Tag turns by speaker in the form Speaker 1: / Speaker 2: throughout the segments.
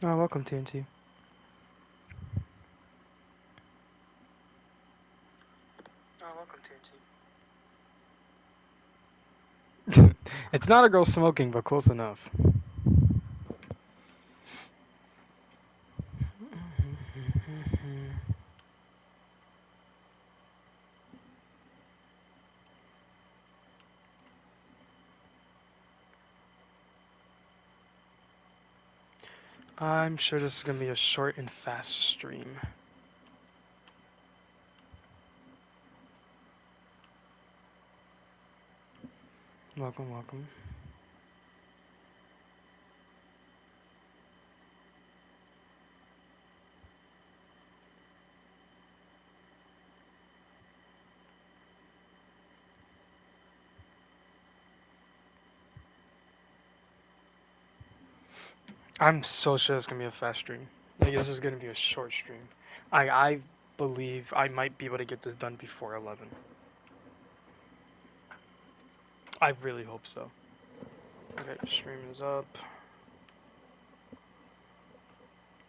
Speaker 1: Oh, welcome, TNT. Oh, welcome, TNT. It's not a girl smoking, but close enough. I'm sure this is gonna be a short and fast stream. Welcome, welcome. I'm so sure it's gonna be a fast stream. Like, this is gonna be a short stream. I believe I might be able to get this done before 11. I really hope so. Okay, stream is up.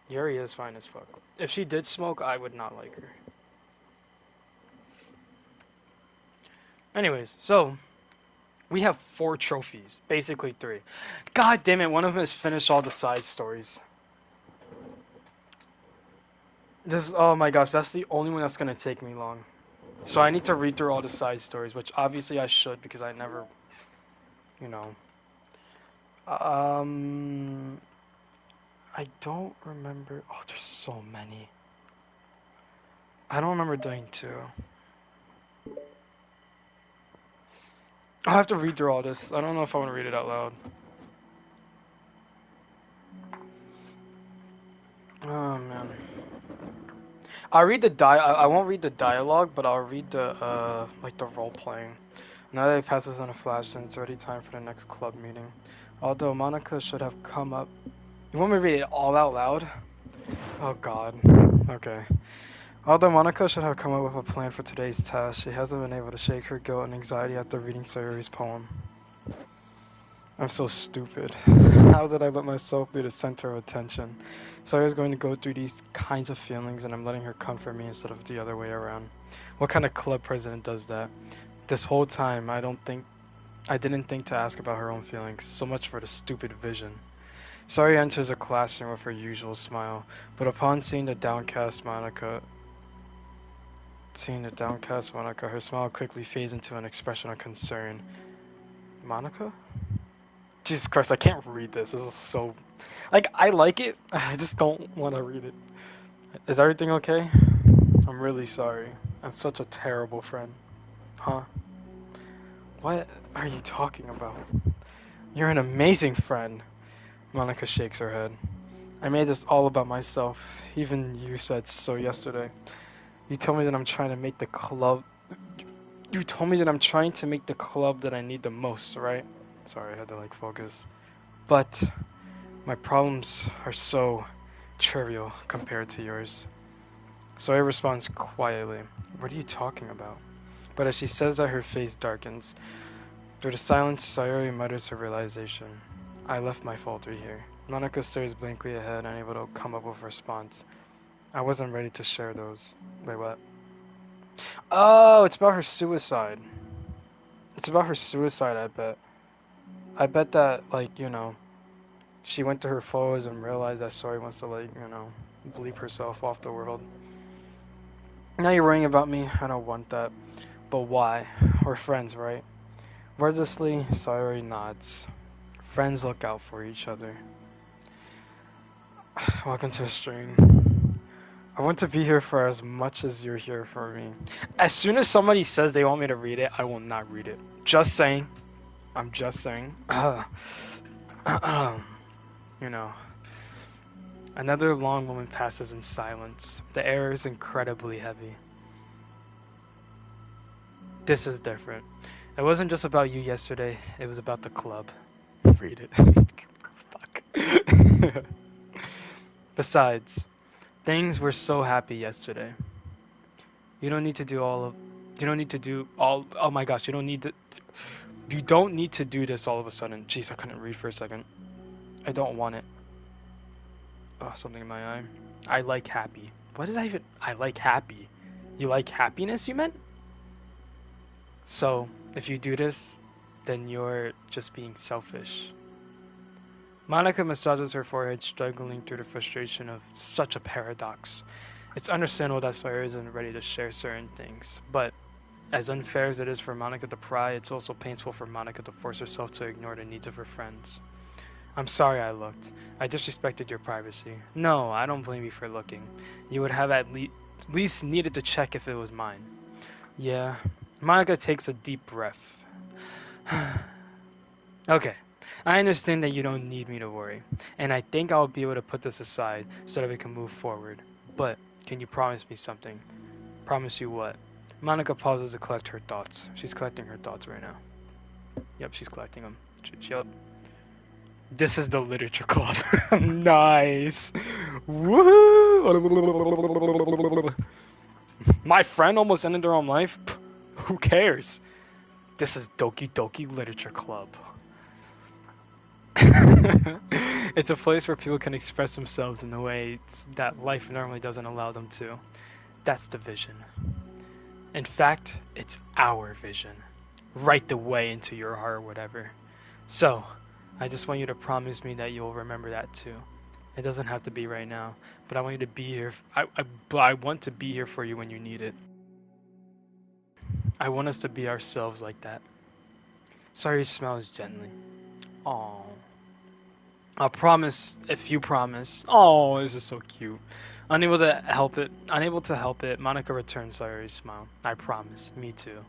Speaker 1: Yuri is fine as fuck. If she did smoke, I would not like her. Anyways, so we have 4 trophies, basically 3. God damn it, one of them is finish all the side stories. This, oh my gosh, that's the only one that's gonna take me long. So I need to read through all the side stories, which obviously I should because I never, you know. I don't remember. Oh, there's so many. I don't remember doing 2. I'll have to read through all this. I don't know if I want to read it out loud. Oh man. I'll read the I won't read the dialogue, but I'll read the like the role playing. Now that it passes on a flash, then it's already time for the next club meeting. Although Monica should have come up. You want me to read it all out loud? Oh god. Okay. Although Monica should have come up with a plan for today's task, she hasn't been able to shake her guilt and anxiety after reading Sayori's poem. I'm so stupid. How did I let myself be the center of attention? Sayori's going to go through these kinds of feelings and I'm letting her comfort me instead of the other way around. What kind of club president does that? This whole time, I didn't think to ask about her own feelings. So much for the stupid vision. Sayori enters the classroom with her usual smile, but upon seeing the downcast Monica, her smile quickly fades into an expression of concern. Monica? Jesus Christ, I can't read this. This is so... Like, I like it, I just don't want to read it. Is everything okay? I'm really sorry. I'm such a terrible friend. Huh? What are you talking about? You're an amazing friend. Monica shakes her head. I made this all about myself. Even you said so yesterday. You told me that I'm trying to make the club... You told me that I'm trying to make the club that I need the most, right? Sorry, I had to, like, focus. But my problems are so trivial compared to yours. Sayori responds quietly. What are you talking about? But as she says that, her face darkens. Through the silence, Sayori mutters her realization. I left my folder here. Monica stares blankly ahead, unable to come up with a response. I wasn't ready to share those. Wait, what? Oh, it's about her suicide. It's about her suicide, I bet. I bet that, like, you know, she went to her photos and realized that Sayori wants to, like, you know, bleep herself off the world. Now you're worrying about me? I don't want that. But why? We're friends, right? Wordlessly, Sayori nods. Friends look out for each other. Welcome to the stream. I want to be here for as much as you're here for me. As soon as somebody says they want me to read it, I will not read it. Just saying. I'm just saying. You know. Another long moment passes in silence. The air is incredibly heavy. This is different. It wasn't just about you yesterday, it was about the club. Read it. Fuck. Besides, things were so happy yesterday. You don't need to do all. Oh my gosh, you don't need to do this all of a sudden. Jeez, I couldn't read for a second. I don't want it. Oh, something in my eye. I like happy. What is that even? I like happy. You like happiness, you meant? So, if you do this, then you're just being selfish. Monica massages her forehead, struggling through the frustration of such a paradox. It's understandable that Sawyer isn't ready to share certain things, but as unfair as it is for Monica to pry, it's also painful for Monica to force herself to ignore the needs of her friends. I'm sorry I looked. I disrespected your privacy. No, I don't blame you for looking. You would have at least needed to check if it was mine. Yeah. Monica takes a deep breath. Okay. I understand that you don't need me to worry, and I think I'll be able to put this aside so that we can move forward. But can you promise me something? Promise you what? Monica pauses to collect her thoughts. She's collecting her thoughts right now. Yep, she's collecting them. Yep. This is the literature club. Nice. Woohoo! My friend almost ended their own life? Who cares? This is Doki Doki Literature Club. It's a place where people can express themselves in the way that life normally doesn't allow them to. That's the vision. In fact, it's our vision. Right the way into your heart or whatever. So, I just want you to promise me that you'll remember that too. It doesn't have to be right now, but I want you to be here. I want to be here for you when you need it. I want us to be ourselves like that. Sorry, smiles gently. Aww. I'll promise if you promise. Oh, this is so cute. Unable to help it, Monica returns Sary's smile. I promise. Me too.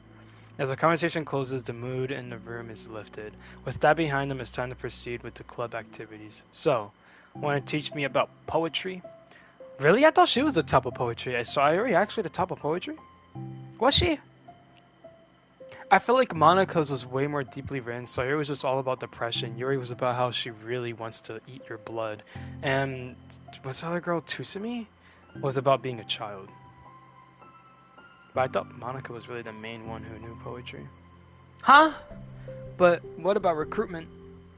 Speaker 1: As the conversation closes, the mood in the room is lifted. With that behind them, it's time to proceed with the club activities. So, want to teach me about poetry? Really? I thought she was the top of poetry. I saw Yuri actually the top of poetry? Was she? I feel like Monica's was way more deeply written. Sawyer was just all about depression. Yuri was about how she really wants to eat your blood. And was the other girl, Tusumi? Was about being a child. But I thought Monica was really the main one who knew poetry. Huh? But what about recruitment?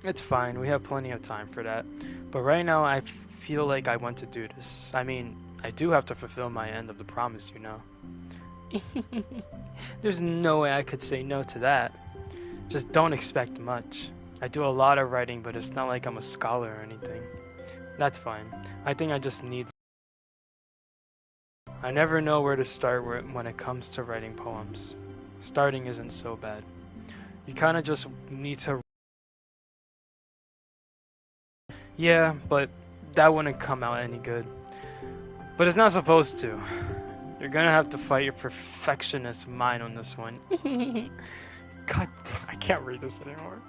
Speaker 1: It's fine, we have plenty of time for that. But right now I feel like I want to do this. I mean, I do have to fulfill my end of the promise, you know. There's no way I could say no to that. Just don't expect much. I do a lot of writing, but it's not like I'm a scholar or anything. That's fine. I think I just need... I never know where to start when it comes to writing poems. Starting isn't so bad. You kinda just need to... Yeah, but that wouldn't come out any good. But it's not supposed to. You're gonna have to fight your perfectionist mind on this one. God damn, I can't read this anymore.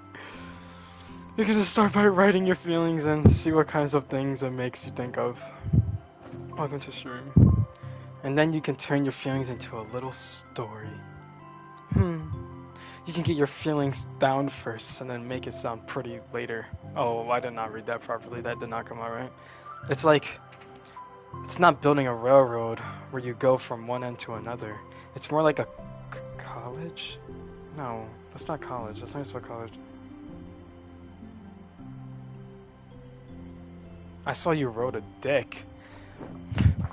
Speaker 1: You can just start by writing your feelings and see what kinds of things it makes you think of. Welcome to stream. And then you can turn your feelings into a little story. You can get your feelings down first and then make it sound pretty later. Oh, I did not read that properly. That did not come out right. It's like... It's not building a railroad where you go from one end to another. It's more like a college? No, that's not college. That's not what college. I saw you wrote a dick.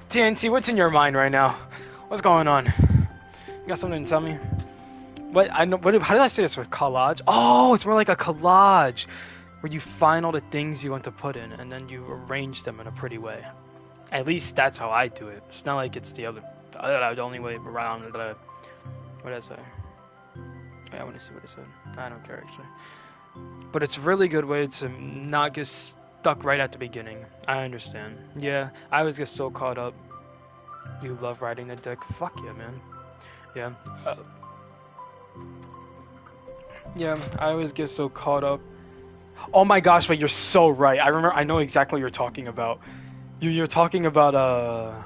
Speaker 1: TNT, what's in your mind right now? What's going on? You got something to tell me? What? I know. How did I say this? With collage? Oh, it's more like a collage, where you find all the things you want to put in, and then you arrange them in a pretty way. At least that's how I do it. It's not like it's the only way around. What did I say? Yeah, I want to see what it said. I don't care actually. But it's a really good way to not get stuck right at the beginning. I understand. Yeah, I always get so caught up. You love writing the dick. Fuck yeah, man. Yeah. Yeah, I always get so caught up. Oh my gosh, but you're so right. I know exactly what you're talking about. You're talking about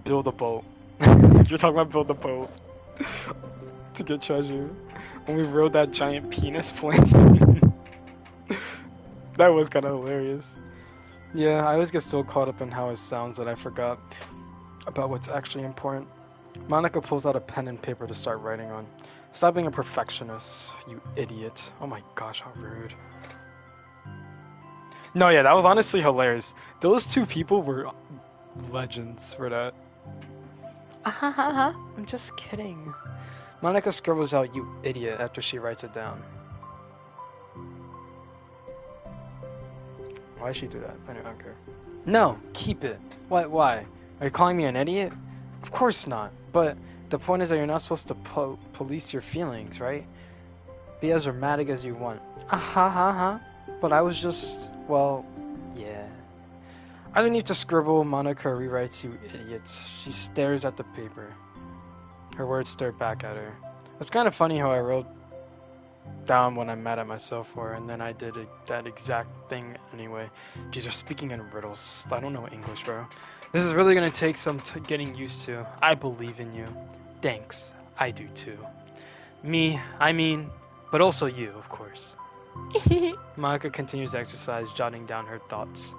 Speaker 1: build a boat. You're talking about build a boat to get treasure. When we rode that giant penis plane. That was kind of hilarious. Yeah, I always get so caught up in how it sounds that I forgot about what's actually important. Monica pulls out a pen and paper to start writing on. Stop being a perfectionist, you idiot. Oh my gosh, how rude. No, yeah, that was honestly hilarious. Those two people were legends for that. I'm just kidding. Monica scribbles out, "You idiot," after she writes it down. Why did she do that? I don't care. No, keep it. What? Why? Are you calling me an idiot? Of course not. But the point is that you're not supposed to police your feelings, right? Be as dramatic as you want. But I was just, well, yeah. I don't need to scribble. Monica rewrites, "You idiots." She stares at the paper. Her words stare back at her. It's kind of funny how I wrote down when I'm mad at myself for, and then I did that exact thing anyway. Jeez, they're speaking in riddles. I don't know English, bro. This is really gonna take some getting used to. I believe in you. Thanks. I do too. Me, I mean, but also you, of course. Monica continues to exercise, jotting down her thoughts.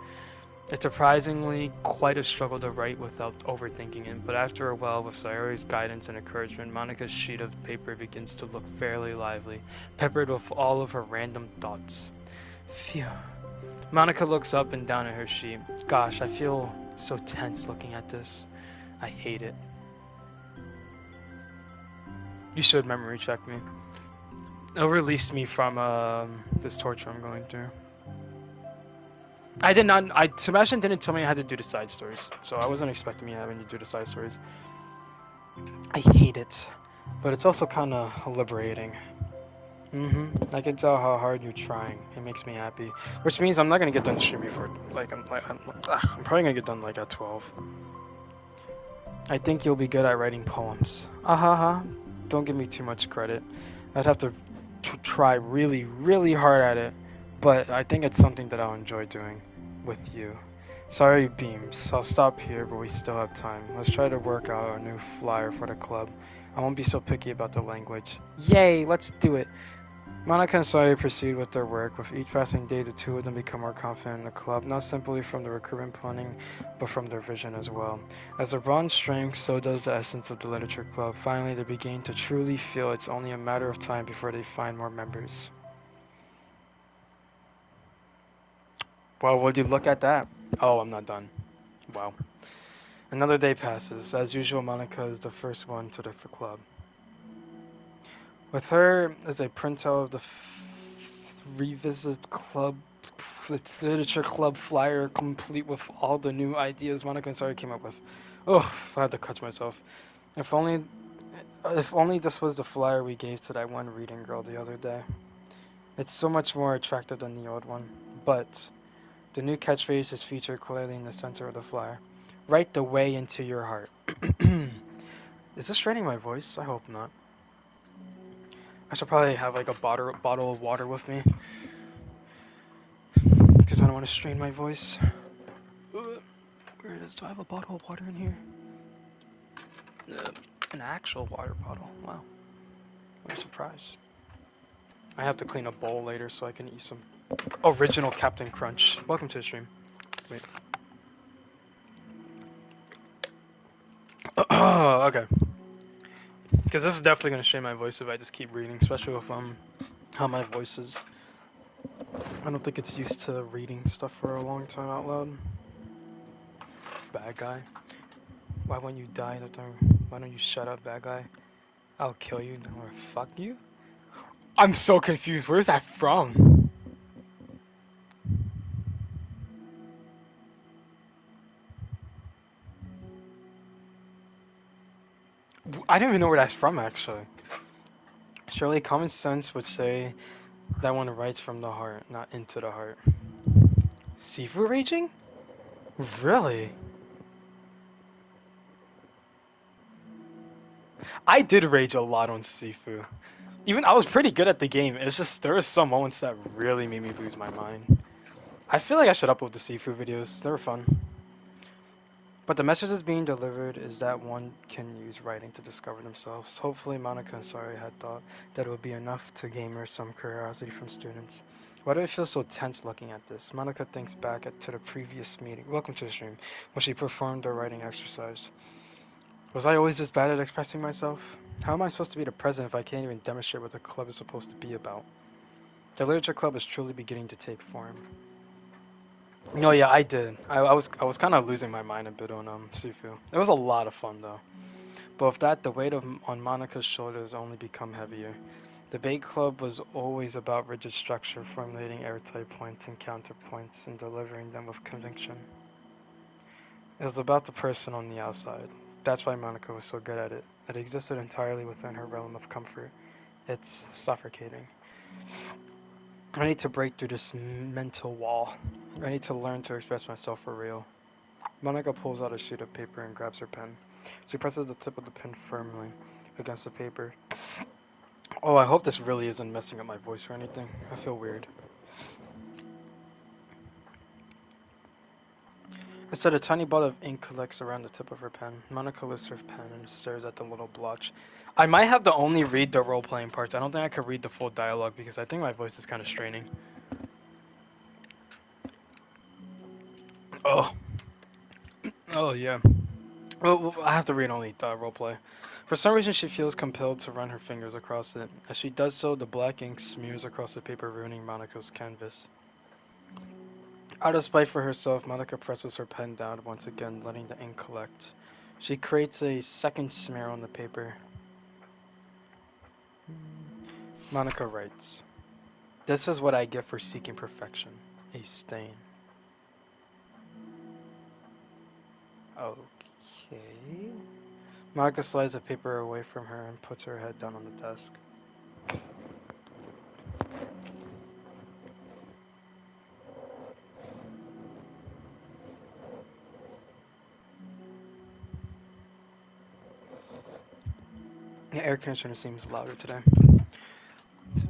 Speaker 1: It's surprisingly quite a struggle to write without overthinking it, but after a while, with Sayori's guidance and encouragement, Monica's sheet of paper begins to look fairly lively, peppered with all of her random thoughts. Phew. Monica looks up and down at her sheet. Gosh, I feel so tense looking at this. I hate it. You should memory check me. It'll release me from this torture I'm going through. I did not. Sebastian didn't tell me I had to do the side stories, so I wasn't expecting me having to do the side stories. I hate it, but it's also kind of liberating. I can tell how hard you're trying. It makes me happy, which means I'm not gonna get done streaming before I'm probably gonna get done like at 12. I think you'll be good at writing poems. Don't give me too much credit. I'd have to try really, really hard at it, but I think it's something that I'll enjoy doing with you. Sorry, Beams. I'll stop here, but we still have time. Let's try to work out a new flyer for the club. I won't be so picky about the language. Yay, let's do it. Monica and Sawyer proceed with their work. With each passing day, the two of them become more confident in the club, not simply from the recruitment planning, but from their vision as well. As their bond strengthens, so does the essence of the literature club. Finally, they begin to truly feel it's only a matter of time before they find more members. Well, would you look at that? Oh, I'm not done. Wow. Another day passes. As usual, Monica is the first one to the club. With her is a printout of the revisit club, literature club flyer, complete with all the new ideas Monica and Sawyer came up with. Oh, I had to cut myself. If only this was the flyer we gave to that one reading girl the other day. It's so much more attractive than the old one, but the new catchphrase is featured clearly in the center of the flyer. Write the way into your heart. Is this straining my voice? I hope not. I should probably have like a bottle of water with me, because I don't want to strain my voice. Where is? Do I have a bottle of water in here? An actual water bottle. Wow. What a surprise. I have to clean a bowl later so I can eat some original Captain Crunch. Welcome to the stream. Wait. Okay. Because this is definitely going to strain my voice if I just keep reading, especially with how my voice is. I don't think it's used to reading stuff for a long time out loud. Bad guy. Why won't you die? Why don't you shut up, bad guy? I'll kill you or fuck you? I'm so confused. Where's that from? I don't even know where that's from, actually. Surely common sense would say that one writes from the heart, not into the heart. Sifu raging? Really? I did rage a lot on Sifu. Even I was pretty good at the game. It's just there were some moments that really made me lose my mind. I feel like I should upload the Sifu videos. They were fun. But the message that's being delivered is that one can use writing to discover themselves. Hopefully Monica and Sari had thought that it would be enough to gamer some curiosity from students. Why do I feel so tense looking at this? Monica thinks back to the previous meeting. Welcome to the stream. When she performed the writing exercise. Was I always this bad at expressing myself? How am I supposed to be the president if I can't even demonstrate what the club is supposed to be about? The literature club is truly beginning to take form. No, yeah, I did. I was kind of losing my mind a bit on Sifu. It was a lot of fun though. But with that, the weight on Monica's shoulders only become heavier. The bait club was always about rigid structure, formulating airtight points and counterpoints and delivering them with conviction. It was about the person on the outside. That's why Monica was so good at it. It existed entirely within her realm of comfort. It's suffocating. I need to break through this mental wall. I need to learn to express myself for real. Monica pulls out a sheet of paper and grabs her pen. She presses the tip of the pen firmly against the paper. Oh, I hope this really isn't messing up my voice or anything. I feel weird. Instead, a tiny ball of ink collects around the tip of her pen. Monica lifts her pen and stares at the little blotch. I might have to only read the role-playing parts. I don't think I could read the full dialogue because I think my voice is kind of straining. Oh. Oh, yeah. Well, I have to read only the roleplay. For some reason, she feels compelled to run her fingers across it. As she does so, the black ink smears across the paper, ruining Monica's canvas. Out of spite for herself, Monica presses her pen down once again, letting the ink collect. She creates a second smear on the paper. Monica writes, "This is what I get for seeking perfection. A stain." Okay. Monica slides the paper away from her and puts her head down on the desk. The air conditioner seems louder today.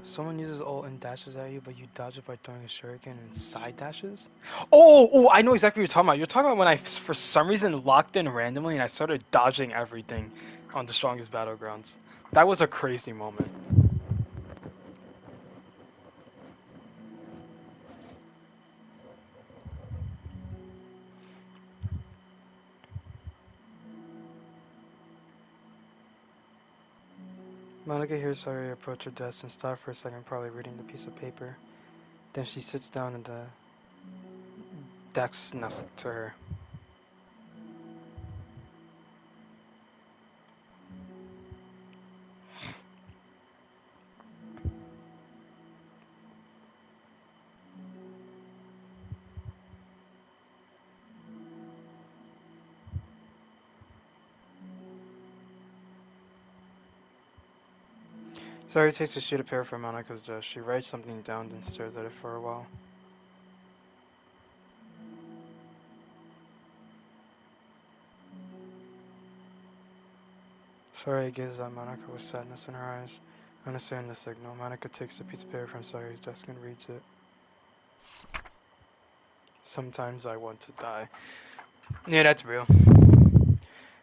Speaker 1: Someone uses ult and dashes at you, but you dodge it by throwing a shuriken and side dashes? Oh, I know exactly what you're talking about. You're talking about when I, for some reason, locked in randomly and I started dodging everything on the strongest battlegrounds. That was a crazy moment. Monica hears Sari approach her desk and stop for a second, probably reading the piece of paper. Then she sits down at the desk next to her. Sari takes a sheet of paper from Monica's desk. She writes something down and stares at it for a while. Sari gazes at Monica with sadness in her eyes. Understanding the signal, Monica takes the piece of paper from Sari's desk and reads it. Sometimes I want to die. Yeah, that's real.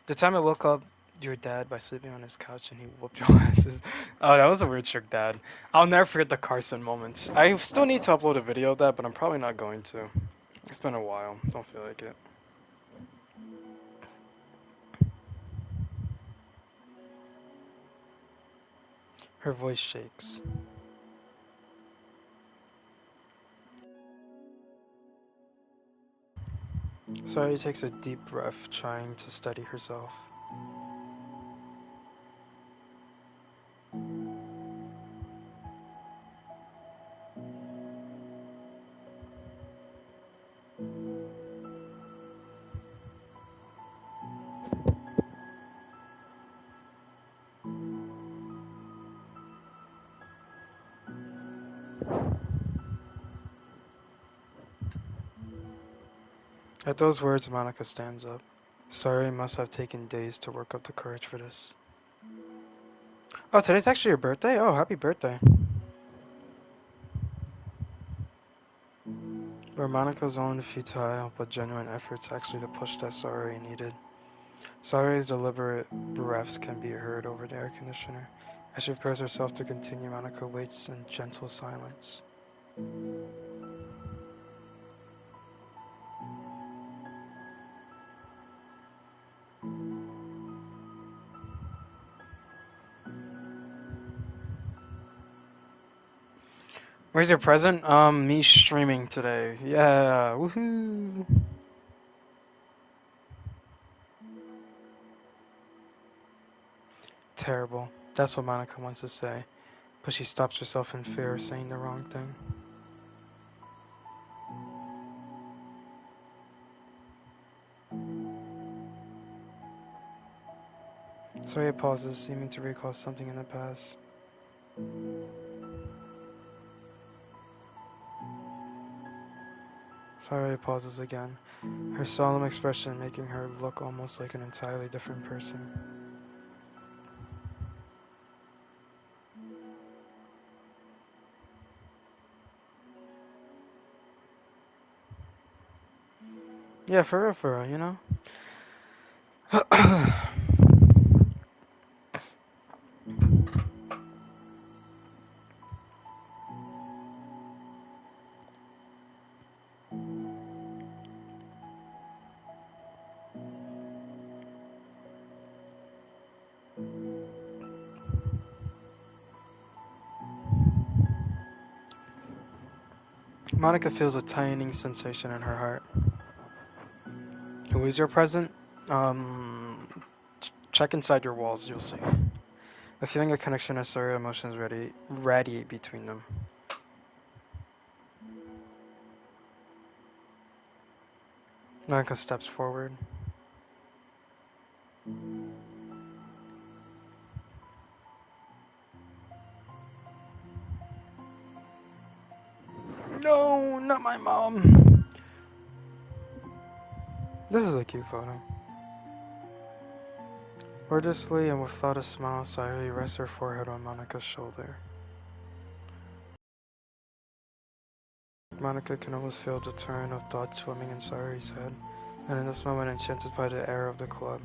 Speaker 1: The time I woke up your dad by sleeping on his couch and he whooped your asses. Oh, that was a weird trick, Dad. I'll never forget the Carson moments. I still need to upload a video of that, but I'm probably not going to. It's been a while. Don't feel like it. Her voice shakes. Sari takes a deep breath, trying to steady herself. At those words, Monica stands up. Sari must have taken days to work up the courage for this. Oh, today's actually your birthday? Oh, happy birthday. Were Monica's own futile but genuine efforts actually the push that Sari needed? Sari's deliberate breaths can be heard over the air conditioner. As she prepares herself to continue, Monica waits in gentle silence. Where's your present? Me streaming today. Yeah, woohoo! Terrible. That's what Monica wants to say, but she stops herself in fear of saying the wrong thing. Sorry, pauses, seeming to recall something in the past. Sorry, pauses again, her solemn expression making her look almost like an entirely different person. Yeah, for real, you know? Monica feels a tightening sensation in her heart. Who is your present? Check inside your walls, you'll see. A feeling of connection as her emotions radiate between them. Monica steps forward. No, not my mom. This is a cute photo. Wordlessly and without a smile, Sayuri rests her forehead on Monica's shoulder. Monica can almost feel the torrent of thoughts swimming in Sayuri's head, and in this moment, enchanted by the air of the club,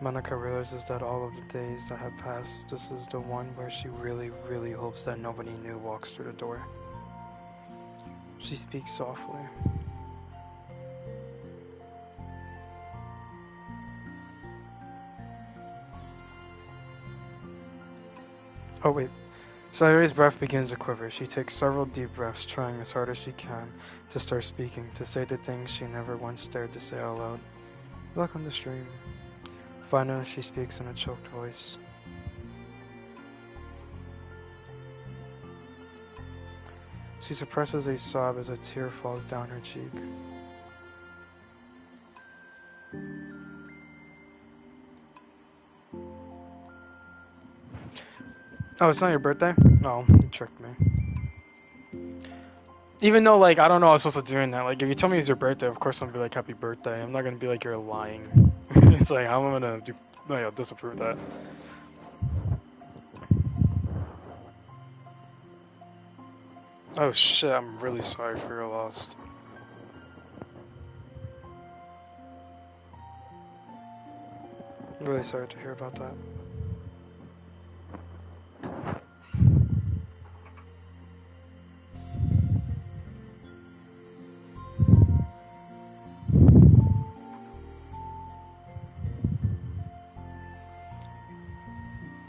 Speaker 1: Monica realizes that all of the days that have passed, this is the one where she really, really hopes that nobody new walks through the door. She speaks softly. Oh wait. Sayuri's breath begins to quiver. She takes several deep breaths, trying as hard as she can to start speaking, to say the things she never once dared to say out loud. Welcome to stream. Finally, she speaks in a choked voice. She suppresses a sob as a tear falls down her cheek. Oh, it's not your birthday? No, you tricked me. Even though, like, I don't know I was supposed to do that. Like, if you tell me it's your birthday, of course I'm gonna be like, happy birthday. I'm not gonna be like, you're lying. It's like, how am I gonna disapprove that? Oh shit, I'm really sorry for your loss. I'm really sorry to hear about that.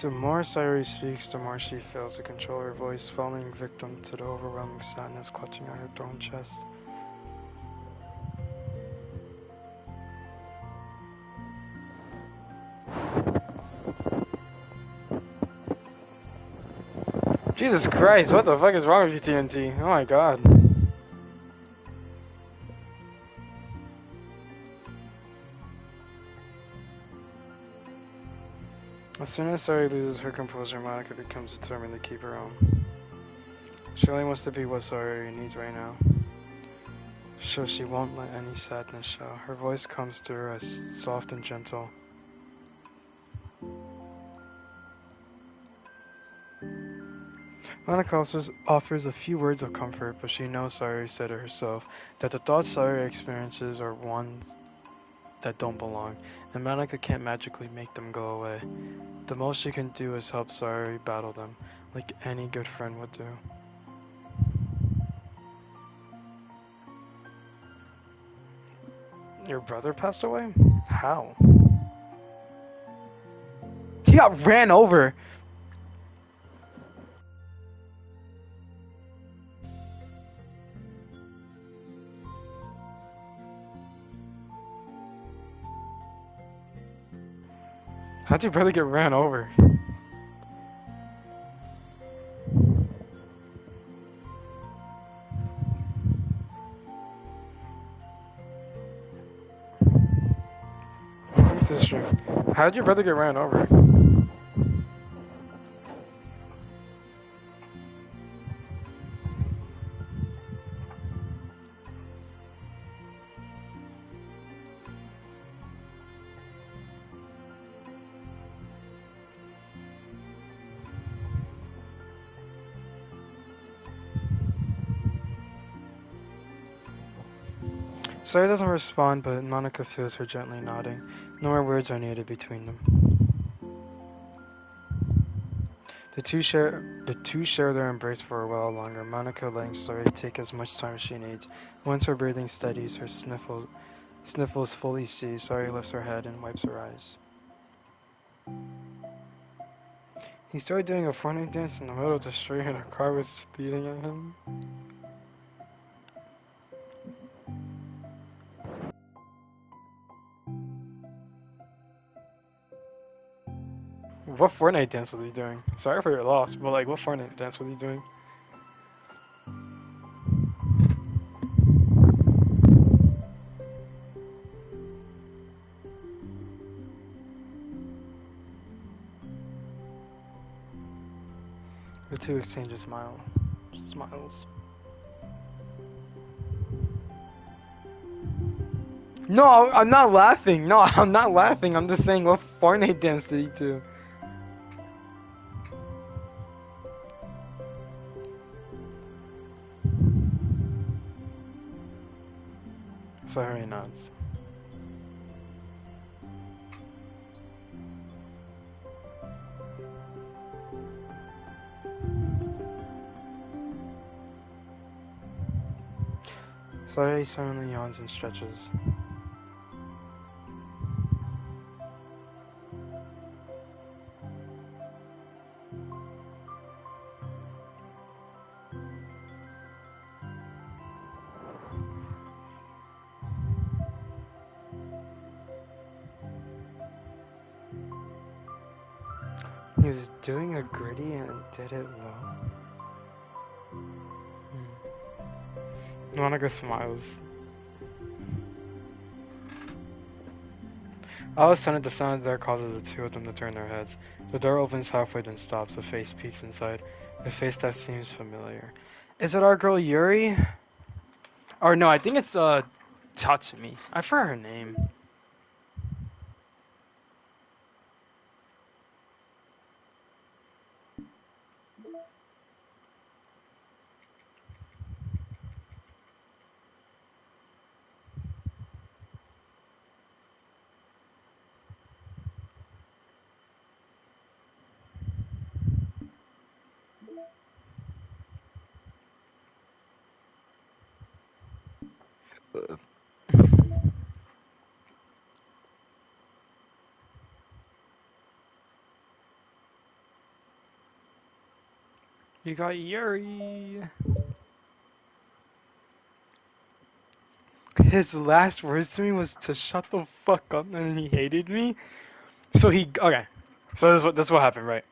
Speaker 1: The more Sayuri speaks, the more she fails to control her voice, falling victim to the overwhelming sadness clutching at her thrown chest. Jesus Christ, what the fuck is wrong with you, TNT? Oh my god. As soon as Sayuri loses her composure, Monica becomes determined to keep her own. She only wants to be what Sayuri needs right now. So she won't let any sadness show. Her voice comes to her as soft and gentle. Monica offers a few words of comfort, but she knows Sayuri said it herself, that the thoughts Sayuri experiences are ones that don't belong, and Monica can't magically make them go away. The most she can do is help Sayuri battle them, like any good friend would do. Your brother passed away? How? He got ran over! How'd your brother get ran over? Where's this stream? How'd your brother get ran over? Sawyer doesn't respond, but Monica feels her gently nodding. No more words are needed between them. The two share their embrace for a while longer, Monica letting Sawyer take as much time as she needs. Once her breathing steadies, her sniffles fully cease, Sawyer lifts her head and wipes her eyes. He started doing a Fortnite dance in the middle of the street and a car was speeding at him. What Fortnite dance was he doing? Sorry for your loss, but like, what Fortnite dance was he doing? The two exchange a smiles. No, I'm not laughing. No, I'm not laughing. I'm just saying, what Fortnite dance did he do? Sorry, nods. Sorry, suddenly yawns and stretches. He was doing a gritty and did it low. Monica smiles. All of a sudden, the sound of the door causes the two of them to turn their heads. The door opens halfway, then stops. A face peeks inside. A face that seems familiar. Is it our girl Yuri? Or no, I think it's Tatsumi. I forgot her name. You got Yuri. His last words to me was to shut the fuck up, and he hated me. So okay. So this is what happened, right?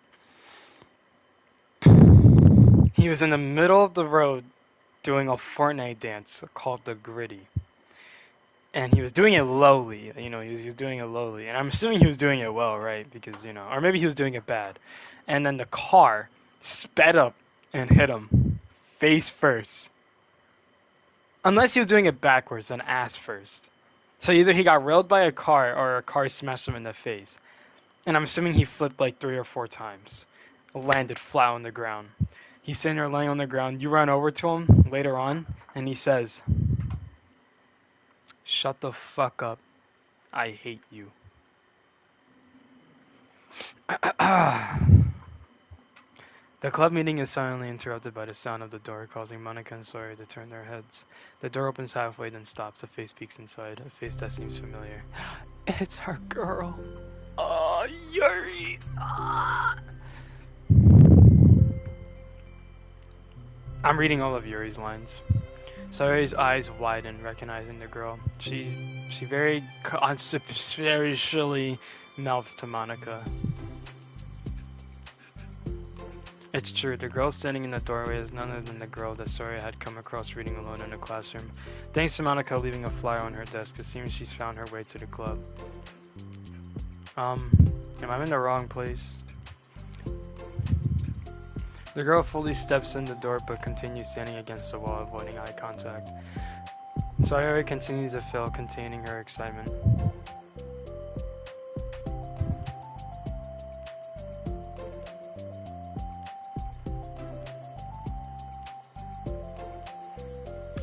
Speaker 1: He was in the middle of the road doing a Fortnite dance called the Gritty. And he was doing it lowly, he was doing it lowly. And I'm assuming he was doing it well, right? Because, or maybe he was doing it bad. And then the car sped up and hit him face first. Unless he was doing it backwards, then ass first. So either he got railed by a car or a car smashed him in the face. And I'm assuming he flipped like 3 or 4 times. Landed flat on the ground. He's sitting there laying on the ground. You run over to him later on, and he says, "Shut the fuck up. I hate you." The club meeting is silently interrupted by the sound of the door, causing Monica and Sawyer to turn their heads. The door opens halfway, then stops. A face peeks inside, a face that seems familiar. It's our girl. Oh, Yuri. I'm reading all of Yuri's lines. Sayori's eyes widen, recognizing the girl. She very conceptually mouths to Monica. It's true, the girl standing in the doorway is none other than the girl that Sayori had come across reading alone in the classroom. Thanks to Monica leaving a flyer on her desk, it seems she's found her way to the club. Am I in the wrong place? The girl fully steps in the door but continues standing against the wall, avoiding eye contact. Sayori continues to fail, containing her excitement.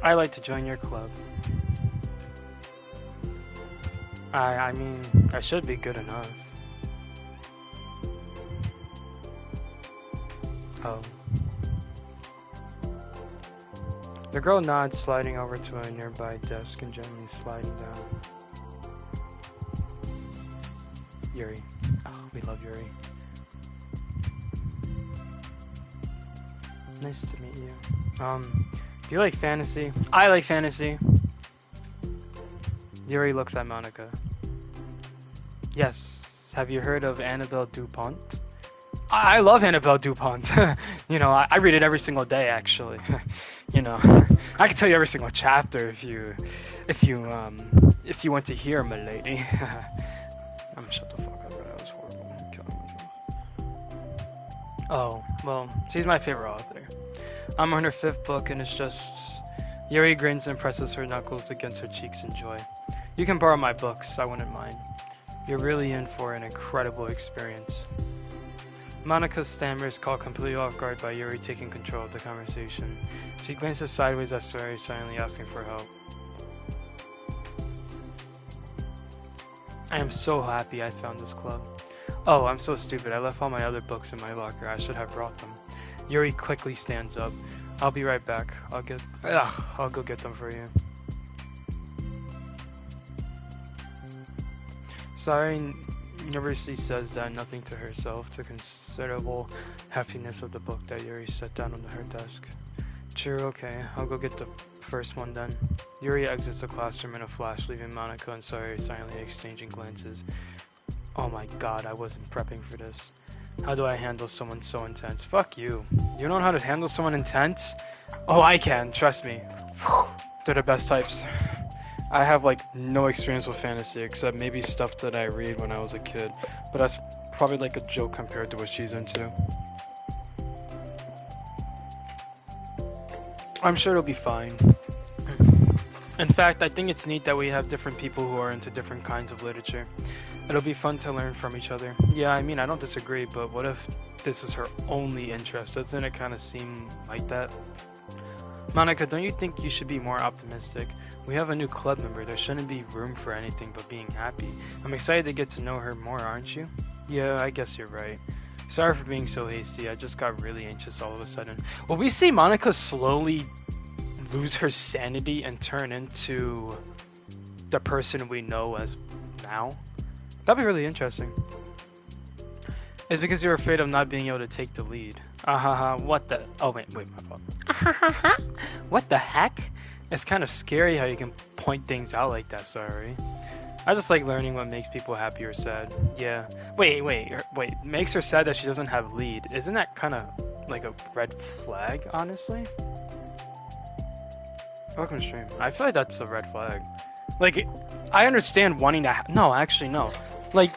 Speaker 1: I like to join your club. I mean, I should be good enough. Oh. The girl nods, sliding over to a nearby desk and gently sliding down. Yuri. Oh, we love Yuri. Nice to meet you. Do you like fantasy? I like fantasy. Yuri looks at Monica. Yes. Have you heard of Annabelle Dupont? I love Annabelle Dupont. You know, I read it every single day, actually. You know, I can tell you every single chapter if you want to hear, my lady. I'm gonna shut the fuck up. That was horrible. I'm killing myself. Oh, well, she's my favorite author. I'm on her 5th book, and it's just... Yuri grins and presses her knuckles against her cheeks in joy. You can borrow my books, I wouldn't mind. You're really in for an incredible experience. Monica stammers, caught completely off guard by Yuri taking control of the conversation. She glances sideways at Sayori, silently asking for help. I am so happy I found this club. Oh, I'm so stupid. I left all my other books in my locker. I should have brought them. Yuri quickly stands up. I'll be right back. I'll go get them for you. Sayori nervously says that nothing to herself, to considerable happiness of the book that Yuri set down on her desk. Sure, okay. I'll go get the first one then. Yuri exits the classroom in a flash, leaving Monica and Sayori silently exchanging glances. Oh my god, I wasn't prepping for this. How do I handle someone so intense? Fuck you. You don't know how to handle someone intense? Oh, I can. Trust me. They're the best types. I have like no experience with fantasy except maybe stuff that I read when I was a kid. But that's probably like a joke compared to what she's into. I'm sure it'll be fine. In fact, I think it's neat that we have different people who are into different kinds of literature. It'll be fun to learn from each other. Yeah, I mean, I don't disagree, but what if this is her only interest? Doesn't it kind of seem like that? Monica, don't you think you should be more optimistic? We have a new club member. There shouldn't be room for anything but being happy. I'm excited to get to know her more, aren't you? Yeah, I guess you're right. Sorry for being so hasty. I just got really anxious all of a sudden. Will we see Monica slowly lose her sanity and turn into the person we know as now? That'd be really interesting. It's because you're afraid of not being able to take the lead. What the... Oh, wait, my fault. What the heck? It's kind of scary how you can point things out like that, sorry. I just like learning what makes people happy or sad. Yeah. Wait. Makes her sad that she doesn't have lead. Isn't that kind of like a red flag, honestly? Welcome stream. I feel like that's a red flag. Like, I understand wanting to... No, actually, no. Like,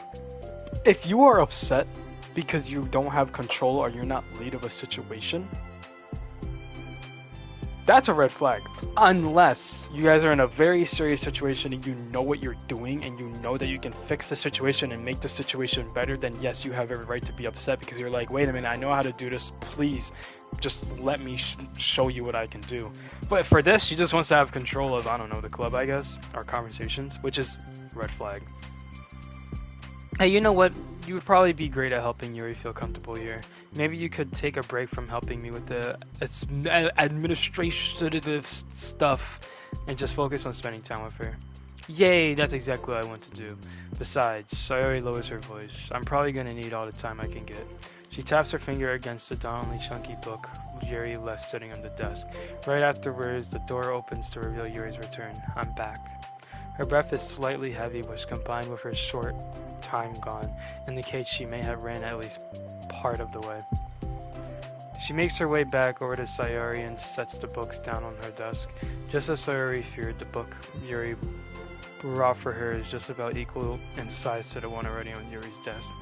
Speaker 1: if you are upset because you don't have control or you're not lead of a situation, that's a red flag. Unless you guys are in a very serious situation and you know what you're doing and you know that you can fix the situation and make the situation better, then yes, you have every right to be upset because you're like, wait a minute, I know how to do this. Please, just let me show you what I can do. But for this, she just wants to have control of, I don't know, the club, I guess, or conversations, which is red flag. Hey, you know what? You would probably be great at helping Yuri feel comfortable here. Maybe you could take a break from helping me with the administrative stuff and just focus on spending time with her. Yay, that's exactly what I want to do. Besides, Sayori lowers her voice. I'm probably gonna need all the time I can get. She taps her finger against the dominantly chunky book Yuri left sitting on the desk. Right afterwards, the door opens to reveal Yuri's return. I'm back. Her breath is slightly heavy, which combined with her short time gone, indicates she may have ran at least part of the way. She makes her way back over to Sayori and sets the books down on her desk. Just as Sayori feared, the book Yuri brought for her is just about equal in size to the one already on Yuri's desk.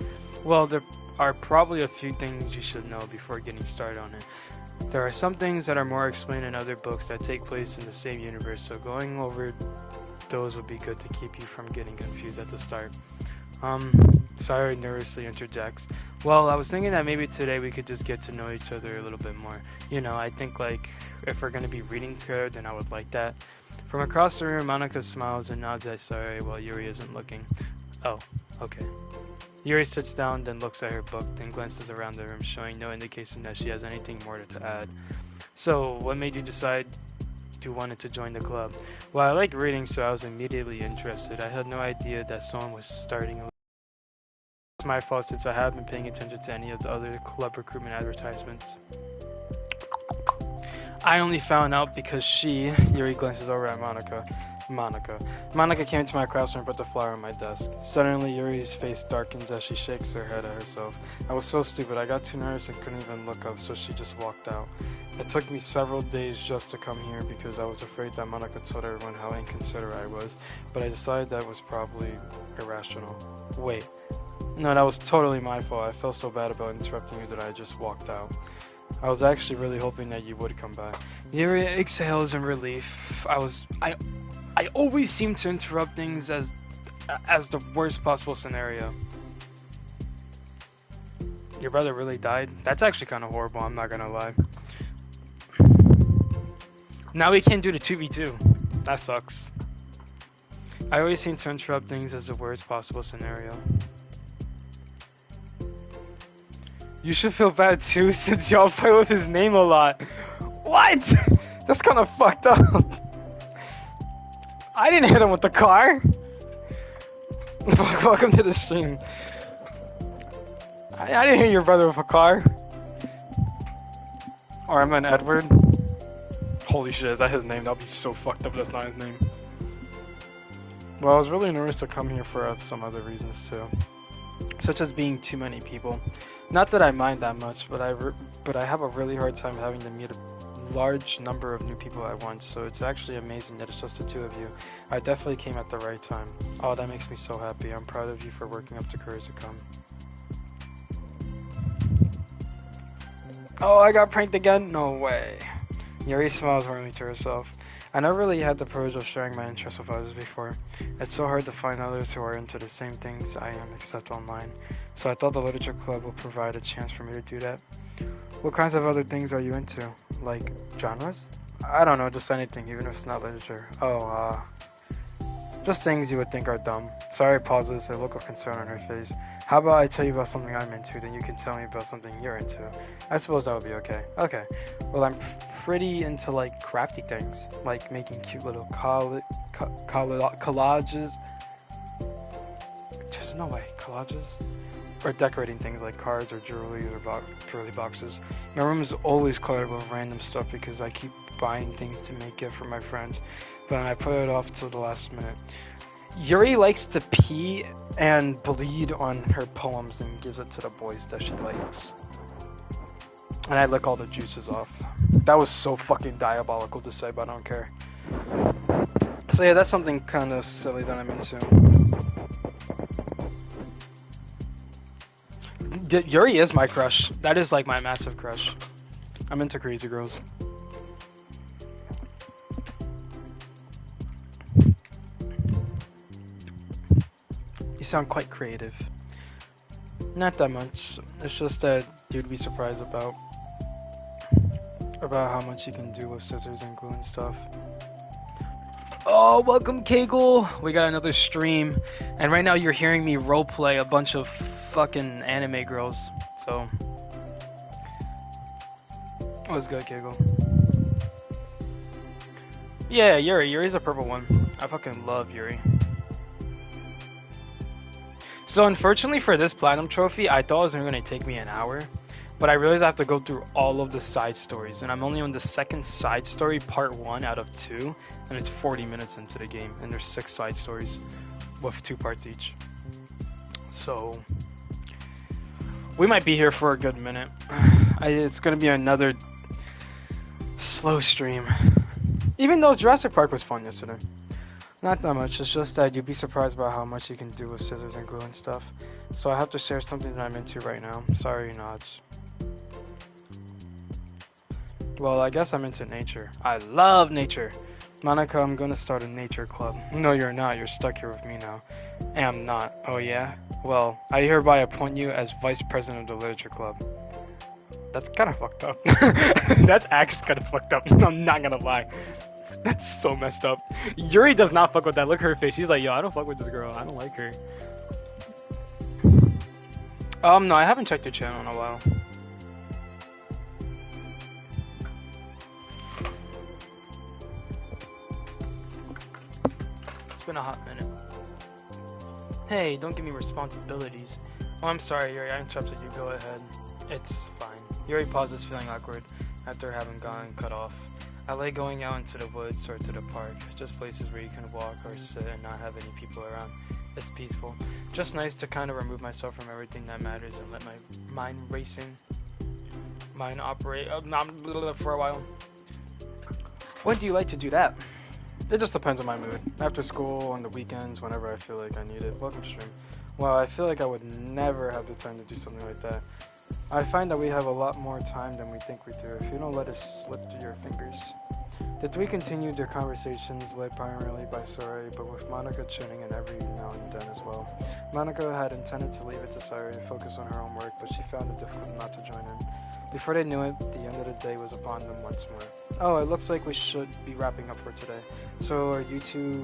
Speaker 1: Well, there are probably a few things you should know before getting started on it. There are some things that are more explained in other books that take place in the same universe, so going over those would be good to keep you from getting confused at the start. Sayori nervously interjects. Well, I was thinking that maybe today we could just get to know each other a little bit more. You know, I think like if we're gonna be reading together, then I would like that. From across the room, Monica smiles and nods at Sayori while Yuri isn't looking. Oh, okay. Yuri sits down, then looks at her book, then glances around the room, showing no indication that she has anything more to add. So, what made you decide you wanted to join the club? Well, I like reading, so I was immediately interested. I had no idea that someone was starting a... It's my fault since I haven't been paying attention to any of the other club recruitment advertisements. I only found out because Yuri glances over at Monica. Monica came into my classroom and put the flower on my desk. Suddenly, Yuri's face darkens as she shakes her head at herself. I was so stupid, I got too nervous and couldn't even look up, so she just walked out. It took me several days just to come here because I was afraid that Monica told everyone how inconsiderate I was, but I decided that was probably irrational. Wait. No, that was totally my fault. I felt so bad about interrupting you that I just walked out. I was actually really hoping that you would come by. Yuri exhales in relief. I always seem to interrupt things as the worst possible scenario. Your brother really died? That's actually kind of horrible, I'm not gonna lie. Now we can't do the 2v2. That sucks. I always seem to interrupt things as the worst possible scenario. You should feel bad too, since y'all play with his name a lot. What? That's kind of fucked up. I didn't hit him with the car. Welcome to the stream. I didn't hit your brother with a car. Or I meant Edward. Holy shit, is that his name? That'd be so fucked up if that's not his name. Well, I was really nervous to come here for some other reasons too. Such as being too many people. Not that I mind that much, but I have a really hard time having to meet a large number of new people at once, so it's actually amazing that it's just the two of you. I definitely came at the right time. Oh, that makes me so happy. I'm proud of you for working up the courage to come. Oh, I got pranked again? No way. Yuri smiles warmly to herself. I never really had the privilege of sharing my interests with others before. It's so hard to find others who are into the same things I am except online. So I thought the literature club would provide a chance for me to do that. What kinds of other things are you into? Like genres? I don't know, just anything, even if it's not literature. Oh, just things you would think are dumb. Sorry pauses, a look of concern on her face. How about I tell you about something I'm into, then you can tell me about something you're into. I suppose that would be okay. Okay. Well, I'm pretty into like crafty things, like making cute little collages. There's no way, collages? Or decorating things like cards or jewelry or jewelry boxes. My room is always cluttered with random stuff because I keep buying things to make gift for my friends, but I put it off till the last minute. Yuri likes to pee and bleed on her poems and gives it to the boys that she likes. And I lick all the juices off. That was so fucking diabolical to say, but I don't care. So yeah, that's something kind of silly that I'm into. Yuri is my crush. That is like my massive crush. I'm into crazy girls. You sound quite creative. Not that much. It's just that you'd be surprised about how much you can do with scissors and glue and stuff. Oh, welcome Kegel! We got another stream, and right now you're hearing me roleplay a bunch of fucking anime girls. So, what's good, Kegel? Yeah, Yuri's a purple one. I fucking love Yuri. So unfortunately for this platinum trophy, I thought it was going to take me an hour. But I realize I have to go through all of the side stories, and I'm only on the second side story, part 1 out of 2, and it's 40 minutes into the game, and there's 6 side stories with 2 parts each. So we might be here for a good minute. It's gonna be another slow stream. Even though Jurassic Park was fun yesterday. Not that much, it's just that you'd be surprised by how much you can do with scissors and glue and stuff. So I have to share something that I'm into right now. Sorry, Nods. Well, I guess I'm into nature. I love nature. Monica, I'm gonna start a nature club. No, you're not. You're stuck here with me now. I'm not. Oh, yeah? Well, I hereby appoint you as vice president of the literature club. That's kind of fucked up. That's actually kind of fucked up. I'm not gonna lie. That's so messed up. Yuri does not fuck with that. Look at her face. She's like, yo, I don't fuck with this girl. I don't like her. No, I haven't checked your channel in a while. It's been a hot minute. Hey, don't give me responsibilities. Oh, I'm sorry, Yuri. I interrupted you. Go ahead. It's fine. Yuri pauses, feeling awkward after having gotten cut off. I like going out into the woods or to the park, just places where you can walk or sit and not have any people around. It's peaceful. Just nice to kind of remove myself from everything that matters and let my mind operate for a while. When do you like to do that? It just depends on my mood. After school, on the weekends, whenever I feel like I need it. Welcome to stream. Well, I feel like I would never have the time to do something like that. I find that we have a lot more time than we think we do if you don't let it slip through your fingers. The three continued their conversations, led primarily by Sori, but with Monica tuning in every now and then as well. Monica had intended to leave it to Sori and focus on her own work, but she found it difficult not to join in. Before they knew it, the end of the day was upon them once more. Oh, it looks like we should be wrapping up for today. So are you two...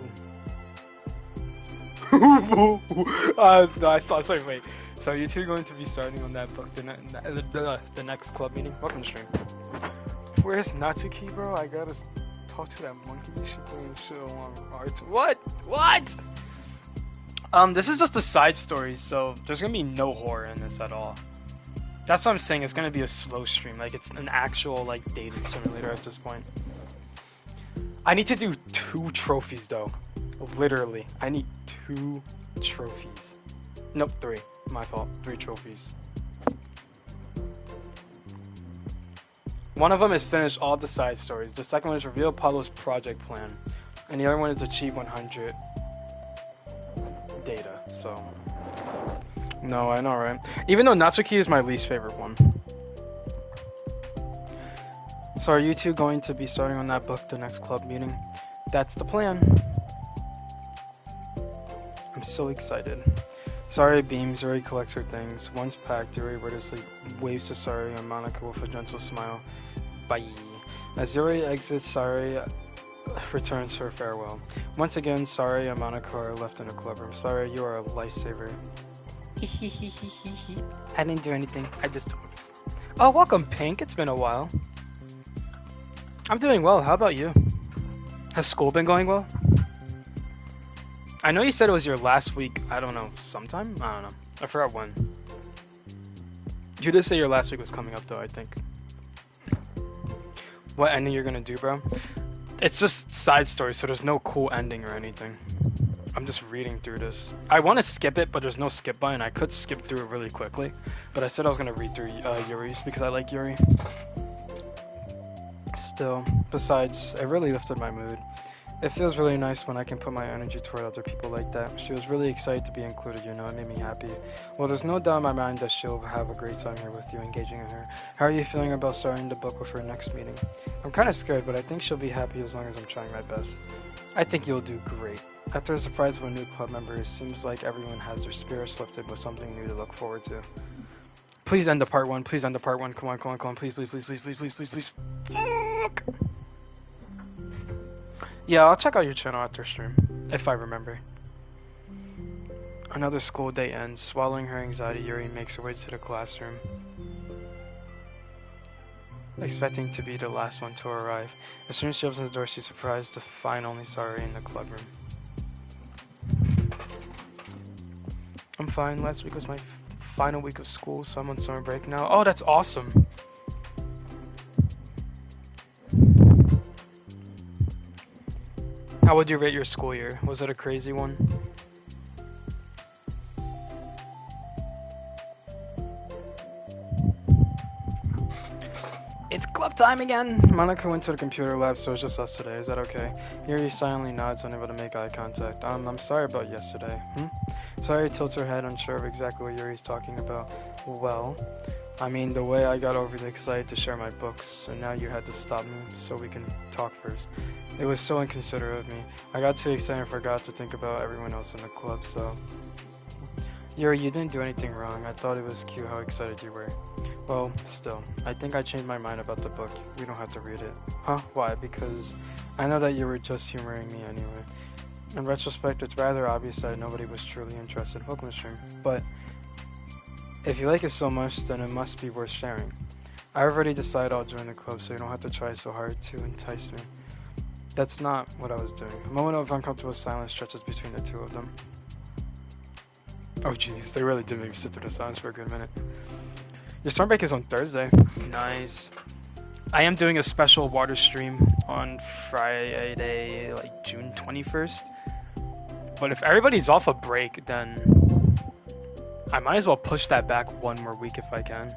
Speaker 1: sorry, wait. So are you two going to be starting on that book, the next club meeting? Welcome to stream. Where's Natsuki, bro? I gotta talk to that monkey. You should doing shit along art. What? This is just a side story, so there's gonna be no horror in this at all. That's what I'm saying. It's gonna be a slow stream. Like, it's an actual, like, dating simulator at this point. I need to do 2 trophies, though. Literally. I need 2 trophies. Nope, 3. My fault. 3 trophies. One of them is finish all the side stories. The second one is reveal Pablo's project plan. And the other one is achieve 100 data. So... No, I know, right? Even though Natsuki is my least favorite one. So are you two going to be starting on that book the next club meeting? That's the plan. I'm so excited. Sari beams, Yuri collects her things. Once packed, Yuri wordlessly waves to Sari and Monica with a gentle smile. Bye. As Yuri exits, Sari returns her farewell. Once again, Sari and Monica are left in the clubroom. Sari, you are a lifesaver. I didn't do anything. I just talked. Oh, welcome, Pink. It's been a while. I'm doing well. How about you? Has school been going well? I know you said it was your last week. I don't know. Sometime? I don't know. I forgot when. You did say your last week was coming up, though, I think. What ending you're gonna do, bro? It's just side stories, so there's no cool ending or anything. I'm just reading through this. I want to skip it, but there's no skip button. I could skip through it really quickly, but I said I was going to read through Yuri's because I like Yuri. Still, besides, it really lifted my mood. It feels really nice when I can put my energy toward other people like that. She was really excited to be included, you know, it made me happy. Well, there's no doubt in my mind that she'll have a great time here with you, engaging in her. How are you feeling about starting the book with her next meeting? I'm kind of scared, but I think she'll be happy as long as I'm trying my best. I think you'll do great. After a surprise of a new club member, it seems like everyone has their spirits lifted with something new to look forward to. Please end the part 1. Please end the part 1. Come on. Please. Fuck! Yeah, I'll check out your channel after stream, if I remember. Another school day ends. Swallowing her anxiety, Yuri makes her way to the classroom, expecting to be the last one to arrive. As soon as she opens the door, she's surprised to find only Sari in the clubroom. I'm fine. Last week was my final week of school, so I'm on summer break now. Oh, that's awesome. How would you rate your school year? Was it a crazy one? It's club time again! Monica went to the computer lab, so it's just us today. Is that okay? Yuri silently nods, unable to make eye contact. I'm sorry about yesterday. Sorry tilts her head, unsure of exactly what Yuri's talking about. Well, I mean, the way I got overly excited to share my books, and now you had to stop me so we can talk first. It was so inconsiderate of me. I got too excited and forgot to think about everyone else in the club, so... Yuri, you didn't do anything wrong. I thought it was cute how excited you were. Well, still, I think I changed my mind about the book. We don't have to read it. Huh? Why? Because I know that you were just humoring me anyway. In retrospect, it's rather obvious that nobody was truly interested. Welcome to stream. But if you like it so much, then it must be worth sharing. I already decided I'll join the club, so you don't have to try so hard to entice me. That's not what I was doing. A moment of uncomfortable silence stretches between the two of them. Oh jeez, they really did make me sit through the silence for a good minute. Your summer break is on Thursday. Nice. I am doing a special water stream on Friday, like June 21st. But if everybody's off a break, then I might as well push that back one more week if I can.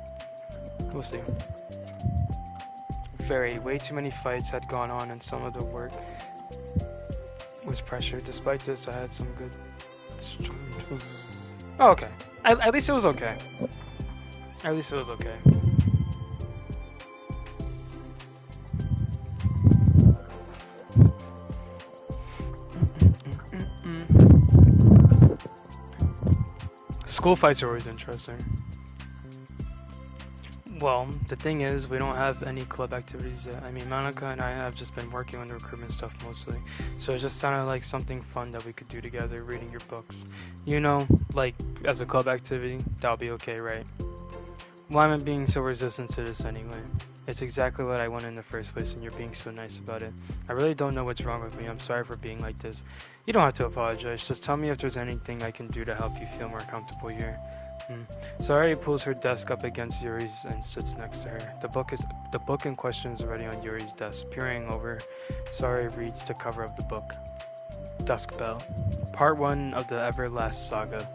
Speaker 1: We'll see. Way too many fights had gone on and some of the work was pressured. Despite this, I had some good... Oh, okay. At least it was okay. At least it was okay. School fights are always interesting. Well, the thing is, we don't have any club activities yet. I mean, Monica and I have just been working on the recruitment stuff mostly. So it just sounded like something fun that we could do together, reading your books. You know, like, as a club activity, that'll be okay, right? Why am I being so resistant to this anyway? It's exactly what I wanted in the first place, and you're being so nice about it. I really don't know what's wrong with me. I'm sorry for being like this. You don't have to apologize. Just tell me if there's anything I can do to help you feel more comfortable here. Sari pulls her desk up against Yuri's and sits next to her. The book in question is already on Yuri's desk. Peering over, Sari reads the cover of the book. Dusk Bell, Part 1 of the Everlast Saga.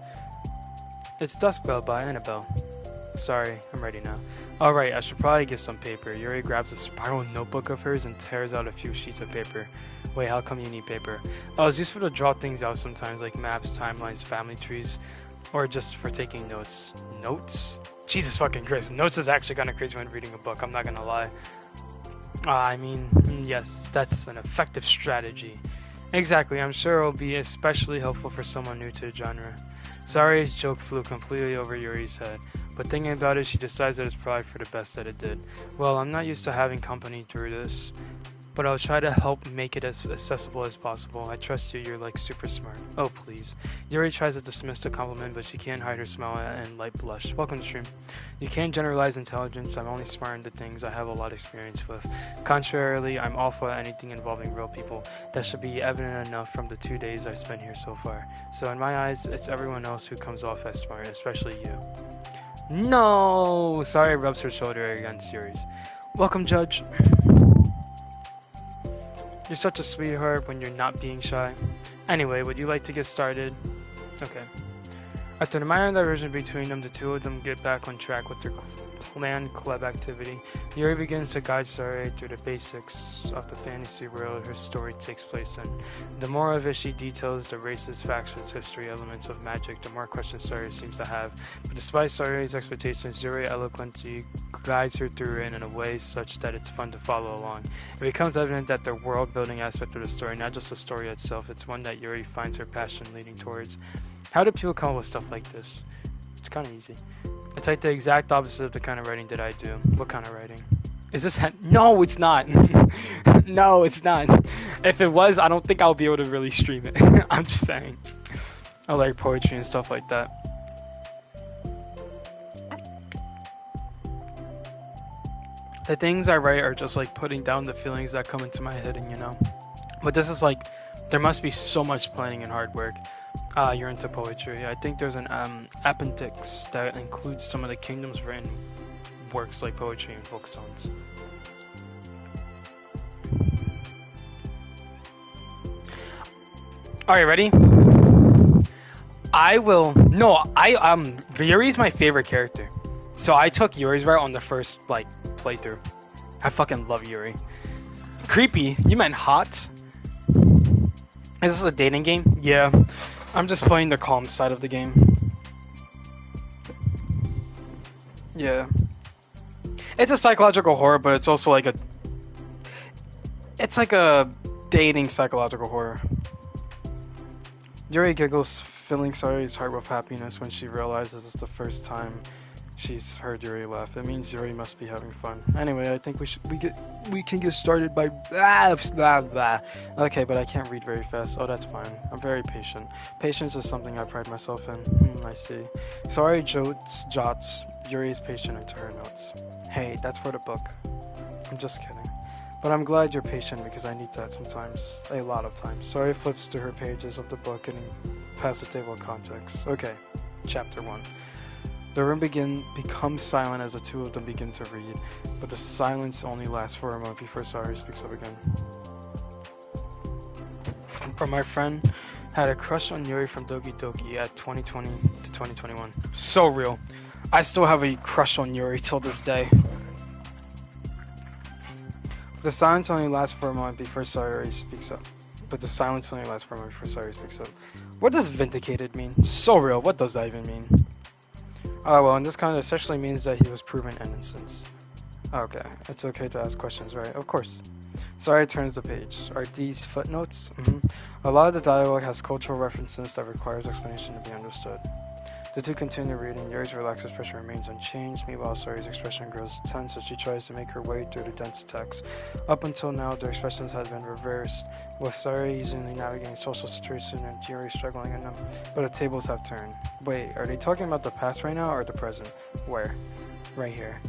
Speaker 1: It's Dusk Bell by Annabelle. Sorry, I'm ready now. Alright, I should probably get some paper. Yuri grabs a spiral notebook of hers and tears out a few sheets of paper. Wait, how come you need paper? Oh, it's useful to draw things out sometimes, like maps, timelines, family trees. Or just for taking notes. Notes? Jesus fucking Christ. Notes is actually kind of crazy when reading a book, I'm not gonna lie. I mean, yes, that's an effective strategy. Exactly, I'm sure it'll be especially helpful for someone new to the genre. Sari's joke flew completely over Yuri's head, but thinking about it, she decides that it's probably for the best that it did. Well, I'm not used to having company through this, but I'll try to help make it as accessible as possible. I trust you, you're like super smart. Oh, please. Yuri tries to dismiss the compliment, but she can't hide her smile and light blush. Welcome to stream. You can't generalize intelligence. I'm only smart in the things I have a lot of experience with. Contrarily, I'm awful at anything involving real people. That should be evident enough from the 2 days I've spent here so far. So in my eyes, it's everyone else who comes off as smart, especially you. No! Sari rubs her shoulder against Yuri's. Welcome, Judge. You're such a sweetheart when you're not being shy. Anyway, would you like to get started? Okay. After the minor diversion between them, the two of them get back on track with their planned club activity. Yuri begins to guide Sari through the basics of the fantasy world her story takes place in. The more of it she details the races, factions, history, elements of magic, the more questions Sari seems to have. But despite Sari's expectations, Yuri eloquently guides her through it in a way such that it's fun to follow along. It becomes evident that the world-building aspect of the story, not just the story itself, it's one that Yuri finds her passion leading towards. How do people come up with stuff like this? It's kind of easy. It's like the exact opposite of the kind of writing that I do. What kind of writing? Is this No, it's not. No, it's not. If it was, I don't think I'll be able to really stream it. I'm just saying. I like poetry and stuff like that. The things I write are just like putting down the feelings that come into my head, and you know. But this is like, there must be so much planning and hard work. You're into poetry. I think there's an appendix that includes some of the kingdom's written works like poetry and folk songs. Alright, ready? Yuri's my favorite character. So I took Yuri's route on the first, playthrough. I fucking love Yuri. Creepy? You meant hot? Is this a dating game? Yeah. I'm just playing the calm side of the game. Yeah. It's a psychological horror, but it's also like a... It's like a dating psychological horror. Yuri giggles, filling Sari's heart with happiness when she realizes it's the first time she's heard Yuri laugh. It means Yuri must be having fun. Anyway, I think we can get started by blah, blah, blah. Okay, but I can't read very fast. Oh, that's fine. I'm very patient. Patience is something I pride myself in. I see. Sari jots Yuri's patient into her notes. Hey, that's for the book. I'm just kidding. But I'm glad you're patient because I need that sometimes. A lot of times. Sari flips through her pages of the book and past the table of context. Okay, chapter 1. The room becomes silent as the two of them begin to read, but the silence only lasts for a moment before Sari speaks up again. From my friend, had a crush on Yuri from Doki Doki at 2020 to 2021. So real. I still have a crush on Yuri till this day. The silence only lasts for a moment before Sari speaks up. What does vindicated mean? So real. What does that even mean? Oh, well, in this context, essentially means that he was proven innocent. Okay, it's okay to ask questions, right? Of course. Sari turns the page. Are these footnotes? A lot of the dialogue has cultural references that requires explanation to be understood. The two continue reading. Yuri's relaxed expression remains unchanged. Meanwhile, Sari's expression grows tense as she tries to make her way through the dense text. Up until now, their expressions had been reversed, with Sari easily navigating social situations and Yuri struggling in them. But the tables have turned. Wait, are they talking about the past right now or the present? Where? Right here.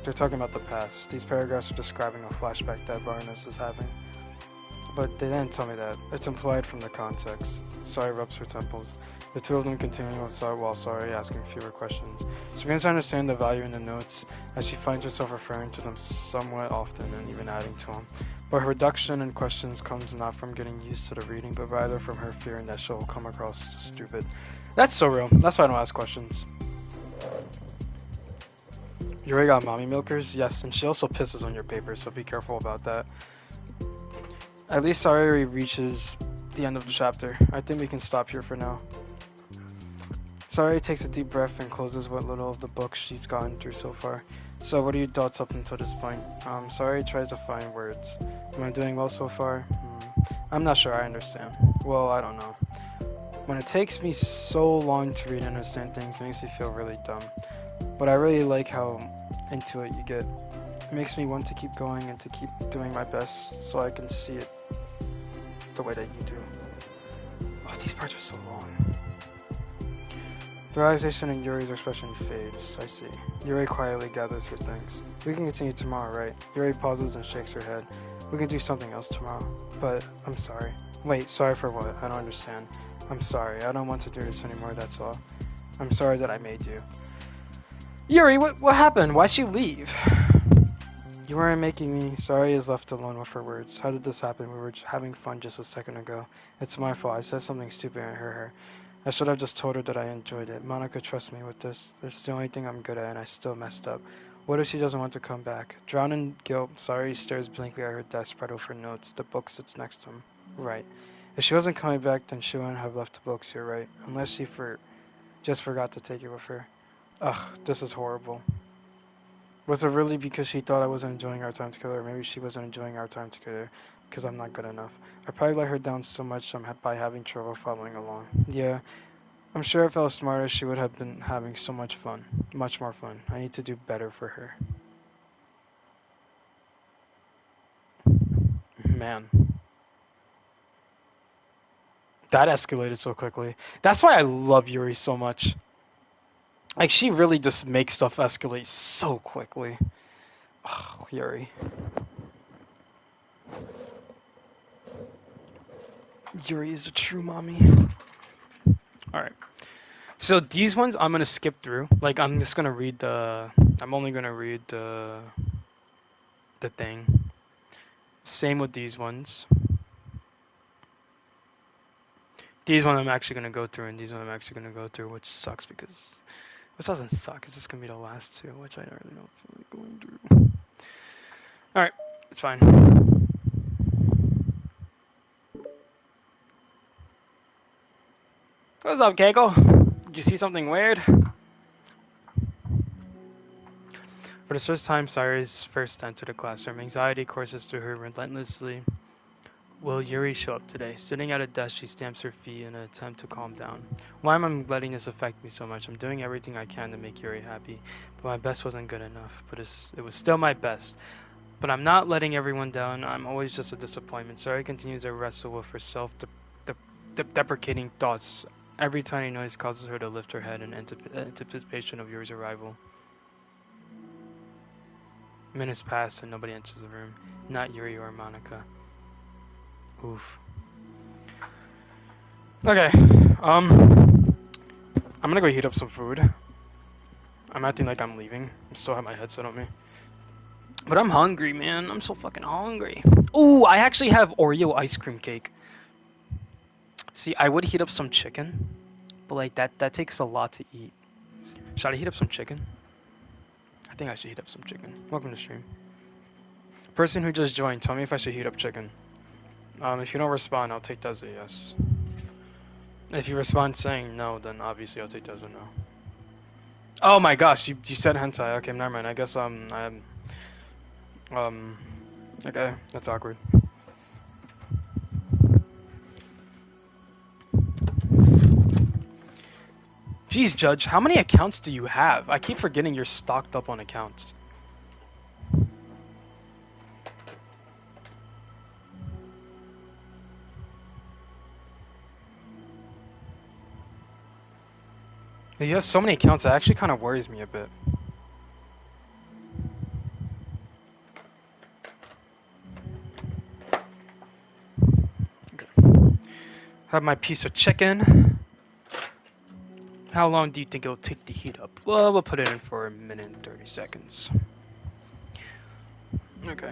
Speaker 1: They're talking about the past. These paragraphs are describing a flashback that Varnes is having. But they didn't tell me that. It's implied from the context. Sari rubs her temples. The two of them continue while Sari asking fewer questions. She begins to understand the value in the notes as she finds herself referring to them somewhat often and even adding to them. But her reduction in questions comes not from getting used to the reading, but rather from her fearing that she'll come across stupid. That's so real. That's why I don't ask questions. Yuri got mommy milkers? Yes, and she also pisses on your paper, so be careful about that. At least Sari reaches the end of the chapter. I think we can stop here for now. Sari takes a deep breath and closes what little of the book she's gotten through so far. So what are your thoughts up until this point? Sari tries to find words. Am I doing well so far? I'm not sure I understand. Well, I don't know. When it takes me so long to read and understand things, it makes me feel really dumb. But I really like how into it you get. It makes me want to keep going and to keep doing my best so I can see it the way that you do. Oh, these parts are so long. The realization in Yuri's expression fades. I see. Yuri quietly gathers her things. We can continue tomorrow, right? Yuri pauses and shakes her head. We can do something else tomorrow. But I'm sorry. Wait, sorry for what? I don't understand. I'm sorry. I don't want to do this anymore, that's all. I'm sorry that I made you. Yuri, what happened? Why'd she leave? You weren't making me. Sari is left alone with her words. How did this happen? We were having fun just a second ago. It's my fault. I said something stupid and hurt her. I should have just told her that I enjoyed it. Monica trusts me with this. It's the only thing I'm good at and I still messed up. What if she doesn't want to come back? Drowned in guilt, Sari stares blankly at her desk spread over notes. The book sits next to him. Right. If she wasn't coming back, then she wouldn't have left the books here, right? Unless she just forgot to take it with her. Ugh, this is horrible. Was it really because she thought I wasn't enjoying our time together, or maybe she wasn't enjoying our time together because I'm not good enough? I probably let her down so much by having trouble following along. Yeah, I'm sure if I was smarter, she would have been having so much fun. Much more fun. I need to do better for her. Man. That escalated so quickly. That's why I love Yuri so much. Like, she really just makes stuff escalate so quickly. Oh, Yuri. Yuri is a true mommy. Alright. So these ones I'm gonna skip through. Like I'm just gonna read the. I'm only gonna read the thing. Same with these ones. These ones I'm actually gonna go through, and these ones I'm actually gonna go through, which sucks because this doesn't suck. It's just gonna be the last two, which I don't really know if I'm going through. All right, it's fine. What's up, Keiko? Did you see something weird? For the first time, Sayori's first entered the classroom. Anxiety courses through her relentlessly. Will Yuri show up today? Sitting at a desk, she stamps her feet in an attempt to calm down. Why am I letting this affect me so much? I'm doing everything I can to make Yuri happy, but my best wasn't good enough. But it was still my best. But I'm not letting everyone down. I'm always just a disappointment. Sayori continues to wrestle with her self-deprecating thoughts. Every tiny noise causes her to lift her head in anticipation of Yuri's arrival. Minutes pass and nobody enters the room. Not Yuri or Monica. Oof. Okay. I'm gonna go heat up some food. I'm acting like I'm leaving. I still have my headset on me. But I'm hungry, man. I'm so fucking hungry. Ooh, I actually have Oreo ice cream cake. See, I would heat up some chicken, but like that takes a lot to eat. Should I heat up some chicken? I think I should heat up some chicken. Welcome to stream. Person who just joined, tell me if I should heat up chicken. If you don't respond, I'll take that as a yes. If you respond saying no, then obviously I'll take that as a no. Oh my gosh, you said hentai. Okay, never mind. I guess okay, that's awkward. Jeez, Judge, how many accounts do you have? I keep forgetting you're stocked up on accounts. You have so many accounts, that actually kind of worries me a bit. Okay. Have my piece of chicken. How long do you think it'll take to heat up? Well, we'll put it in for 1 minute and 30 seconds. Okay.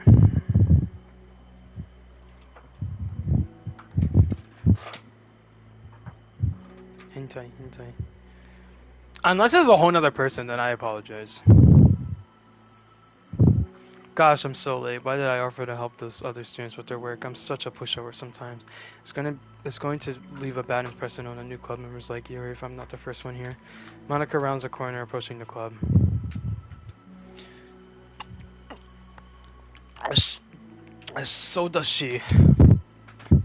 Speaker 1: Hentai. Unless it's a whole nother person, then I apologize. Gosh, I'm so late. Why did I offer to help those other students with their work? I'm such a pushover sometimes. It's going to leave a bad impression on the new club members like Yuri if I'm not the first one here. Monica rounds the corner, approaching the club. So does she. The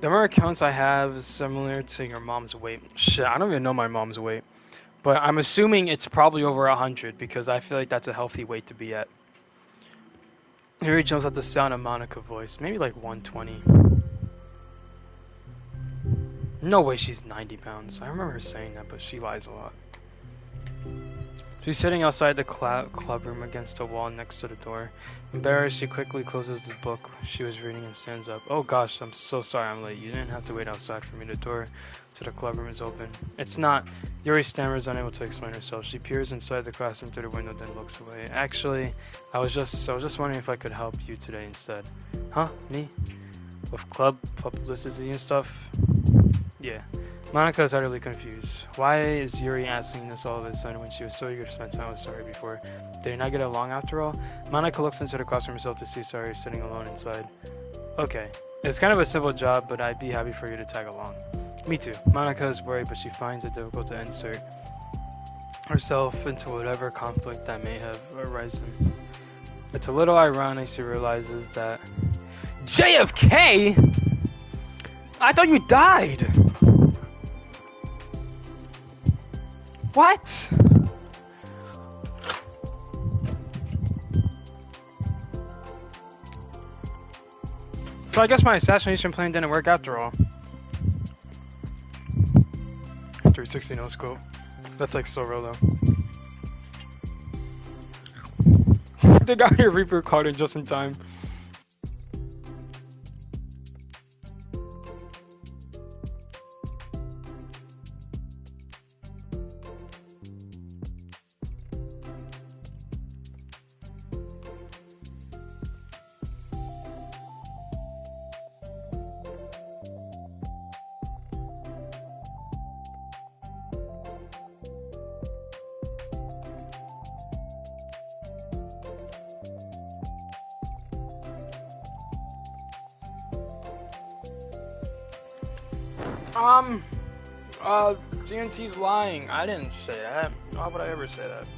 Speaker 1: number of accounts I have is similar to your mom's weight. Shit, I don't even know my mom's weight. But I'm assuming it's probably over 100 because I feel like that's a healthy weight to be at. Yuri jumps at the sound of Monica's voice. Maybe like 120. No way she's 90 pounds. I remember her saying that, but she lies a lot. She's sitting outside the club room against a wall next to the door. Embarrassed, she quickly closes the book she was reading and stands up. Oh gosh, I'm so sorry I'm late. You didn't have to wait outside for me. The door to the club room is open. It's not. Yuri stammers, unable to explain herself. She peers inside the classroom through the window, then looks away. Actually, I was just wondering if I could help you today instead. Huh? Me? With club publicity and stuff? Yeah. Monica is utterly confused. Why is Yuri asking this all of a sudden when she was so eager to spend time with Sayori before? Did they not get along after all? Monica looks into the classroom herself to see Sayori sitting alone inside. Okay. It's kind of a simple job, but I'd be happy for you to tag along. Me too. Monica is worried, but she finds it difficult to insert herself into whatever conflict that may have arisen. It's a little ironic she realizes that... JFK?! I thought you died! What? So I guess my assassination plan didn't work after all. 360 no scope. That's like so real though. They got your Reaper card in just in time. Um, GNT's lying. I didn't say that. Why would I ever say that?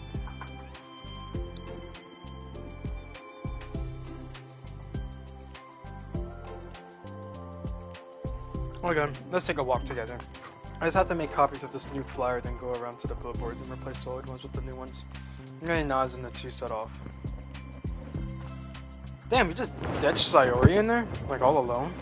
Speaker 1: Okay, let's take a walk together. I just have to make copies of this new flyer, then go around to the billboards and replace the old ones with the new ones. And then nods and the two set off. Damn, you just ditched Sayori in there? Like all alone?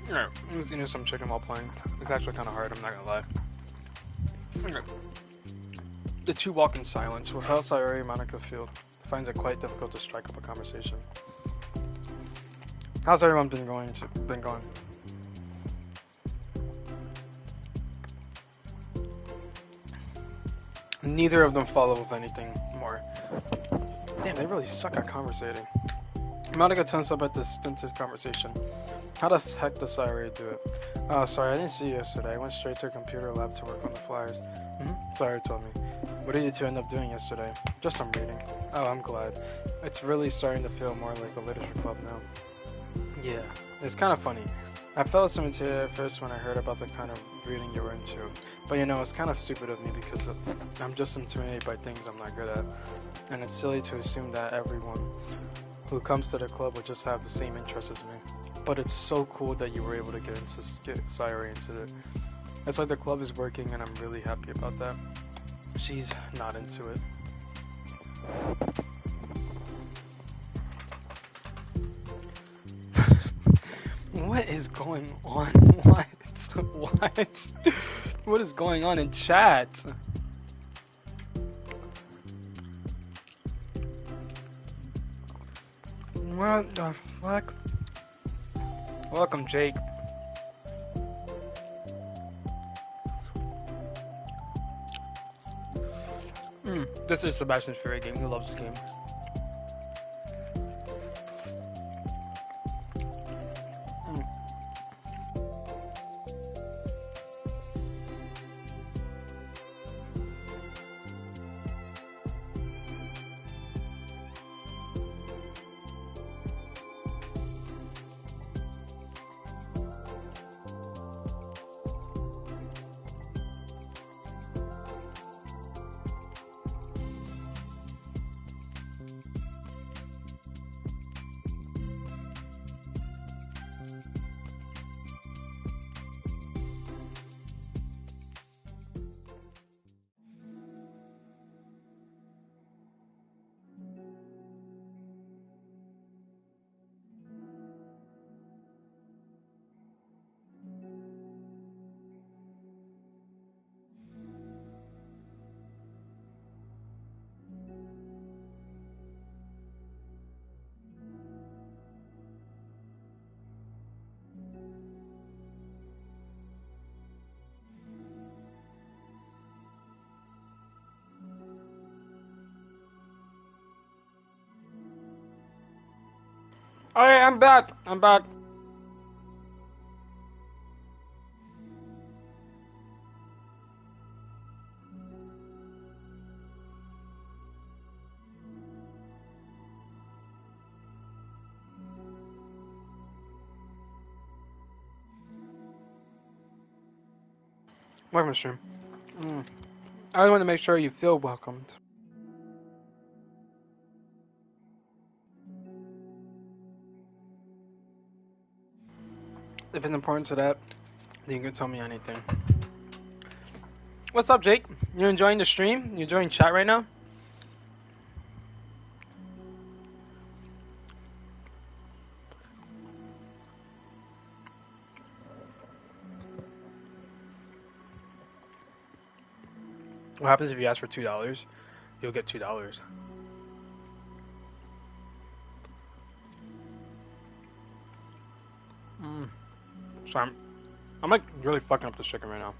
Speaker 1: Alright, I'm just eating some chicken while playing. It's actually kind of hard, I'm not gonna lie. Okay. The two walk in silence. Without Sayori, Monica finds it quite difficult to strike up a conversation. How's everyone been going? Neither of them follow with anything more. Damn, they really suck at conversating. Monica turns up at this stinted conversation. How the heck does Sayori do it? Oh, sorry, I didn't see you yesterday. I went straight to a computer lab to work on the flyers. Sayori told me. What did you two end up doing yesterday? Just some reading. Oh, I'm glad. It's really starting to feel more like a literature club now. Yeah, it's kind of funny. I felt some intimidated at first when I heard about the kind of reading you were into. But you know, it's kind of stupid of me because I'm just intimidated by things I'm not good at. And it's silly to assume that everyone who comes to the club would just have the same interests as me. But it's so cool that you were able to get Sayori into it. It's like the club is working and I'm really happy about that. She's not into it. What is going on? What? What? What is going on in chat? What the fuck? Welcome, Jake. This is Sebastian's favorite game. He loves this game. Alright, I'm back. I'm back. Welcome, stream. I want to make sure you feel welcomed. If it's important to that, then you can tell me anything. What's up, Jake? You enjoying the stream? You enjoying chat right now? What happens if you ask for $2? You'll get $2. So I'm like really fucking up this chicken right now.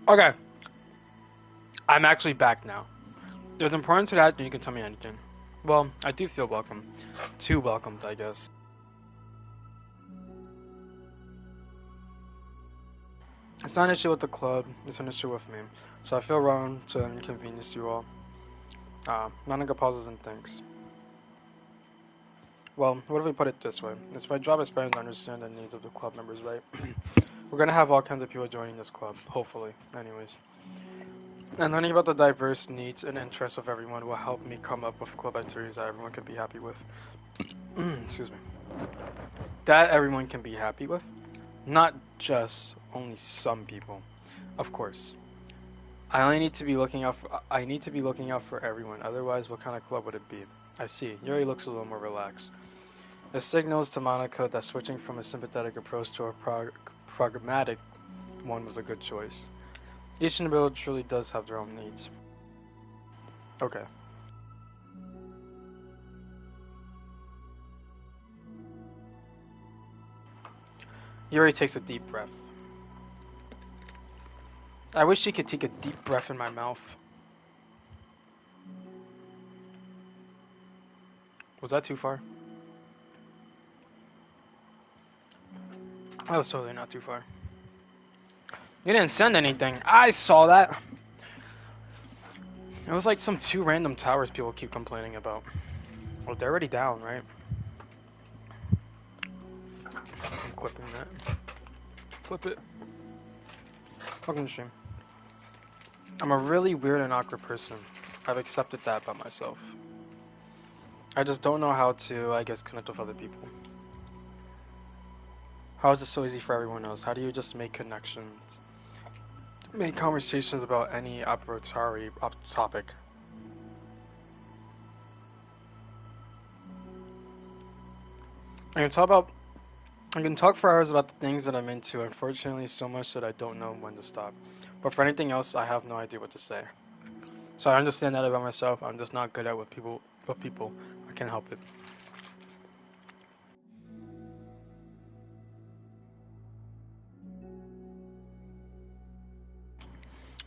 Speaker 1: Okay. I'm actually back now. There's importance to that, then you can tell me anything. Well, I do feel welcome. Too welcomed, I guess. It's not an issue with the club, it's an issue with me. So I feel wrong to inconvenience you all. Monica pauses and thinks. Well, what if we put it this way? It's my job as parents to understand the needs of the club members, right? We're gonna have all kinds of people joining this club, hopefully, anyways. And learning about the diverse needs and interests of everyone will help me come up with club activities that everyone can be happy with. Excuse me. That everyone can be happy with? Not just only some people. Of course. I need to be looking out for everyone. Otherwise, what kind of club would it be? I see. Yuri looks a little more relaxed. It signals to Monica that switching from a sympathetic approach to a pragmatic one was a good choice. Each individual truly does have their own needs. Okay. Yuri takes a deep breath. I wish she could take a deep breath in my mouth. Was that too far? That was totally not too far. You didn't send anything. I saw that. It was like some 2 random towers people keep complaining about. Well, they're already down, right? I'm clipping that. Flip it. Welcome to stream. I'm a really weird and awkward person. I've accepted that about myself. I just don't know how to, I guess, connect with other people. How is it so easy for everyone else? How do you just make connections? Make conversations about any arbitrary topic. I can talk for hours about the things that I'm into, unfortunately so much that I don't know when to stop. But for anything else, I have no idea what to say. So I understand that about myself. I'm just not good at with people. I can't help it.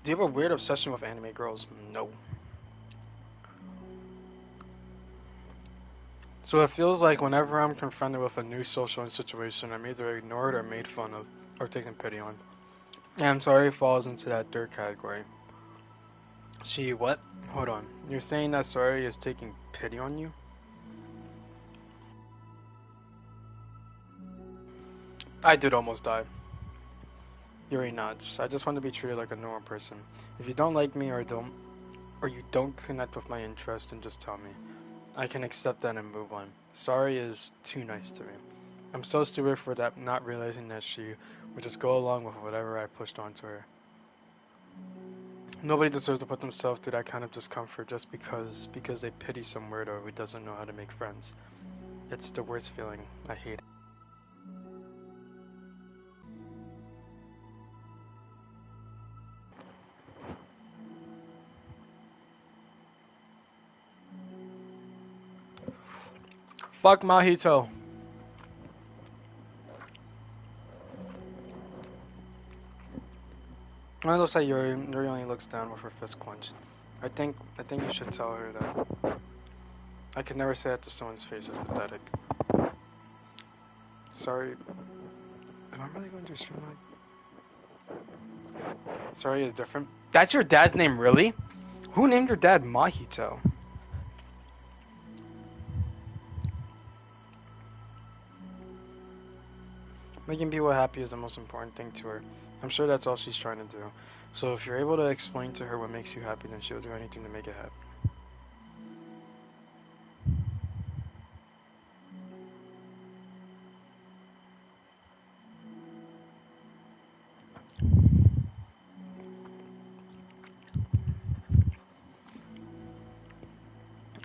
Speaker 1: Do you have a weird obsession with anime girls? No. So it feels like whenever I'm confronted with a new social situation, I'm either ignored or made fun of, or taken pity on. And sorry falls into that third category. She what? Hold on. You're saying that sorry is taking pity on you? I did almost die. Yuri nods. I just want to be treated like a normal person. If you don't like me or you don't connect with my interest, then just tell me. I can accept that and move on. Sorry is too nice to me. I'm so stupid for that, not realizing that she would just go along with whatever I pushed onto her. Nobody deserves to put themselves through that kind of discomfort just because they pity some weirdo who doesn't know how to make friends. It's the worst feeling. I hate it. Fuck Mahito. When it looks like Yuri only looks down with her fist clenched. I think you should tell her that. I could never say that to someone's face. It's pathetic. Sorry. Am I really going to stream like? Sorry is different. That's your dad's name, really? Who named your dad Mahito? Making people happy is the most important thing to her. I'm sure that's all she's trying to do. So if you're able to explain to her what makes you happy, then she'll do anything to make it happen.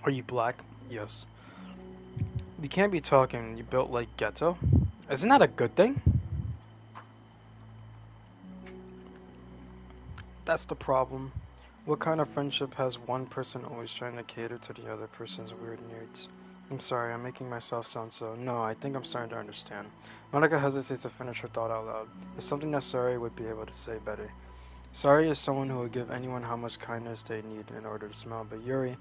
Speaker 1: Are you black? Yes. You can't be talking. You built like ghetto? Isn't that a good thing? That's the problem. What kind of friendship has one person always trying to cater to the other person's weird needs? I'm sorry, I'm making myself sound so. No, I think I'm starting to understand. Monica hesitates to finish her thought out loud. It's something that Sari would be able to say better. Sari is someone who would give anyone how much kindness they need in order to smile, but Yuri,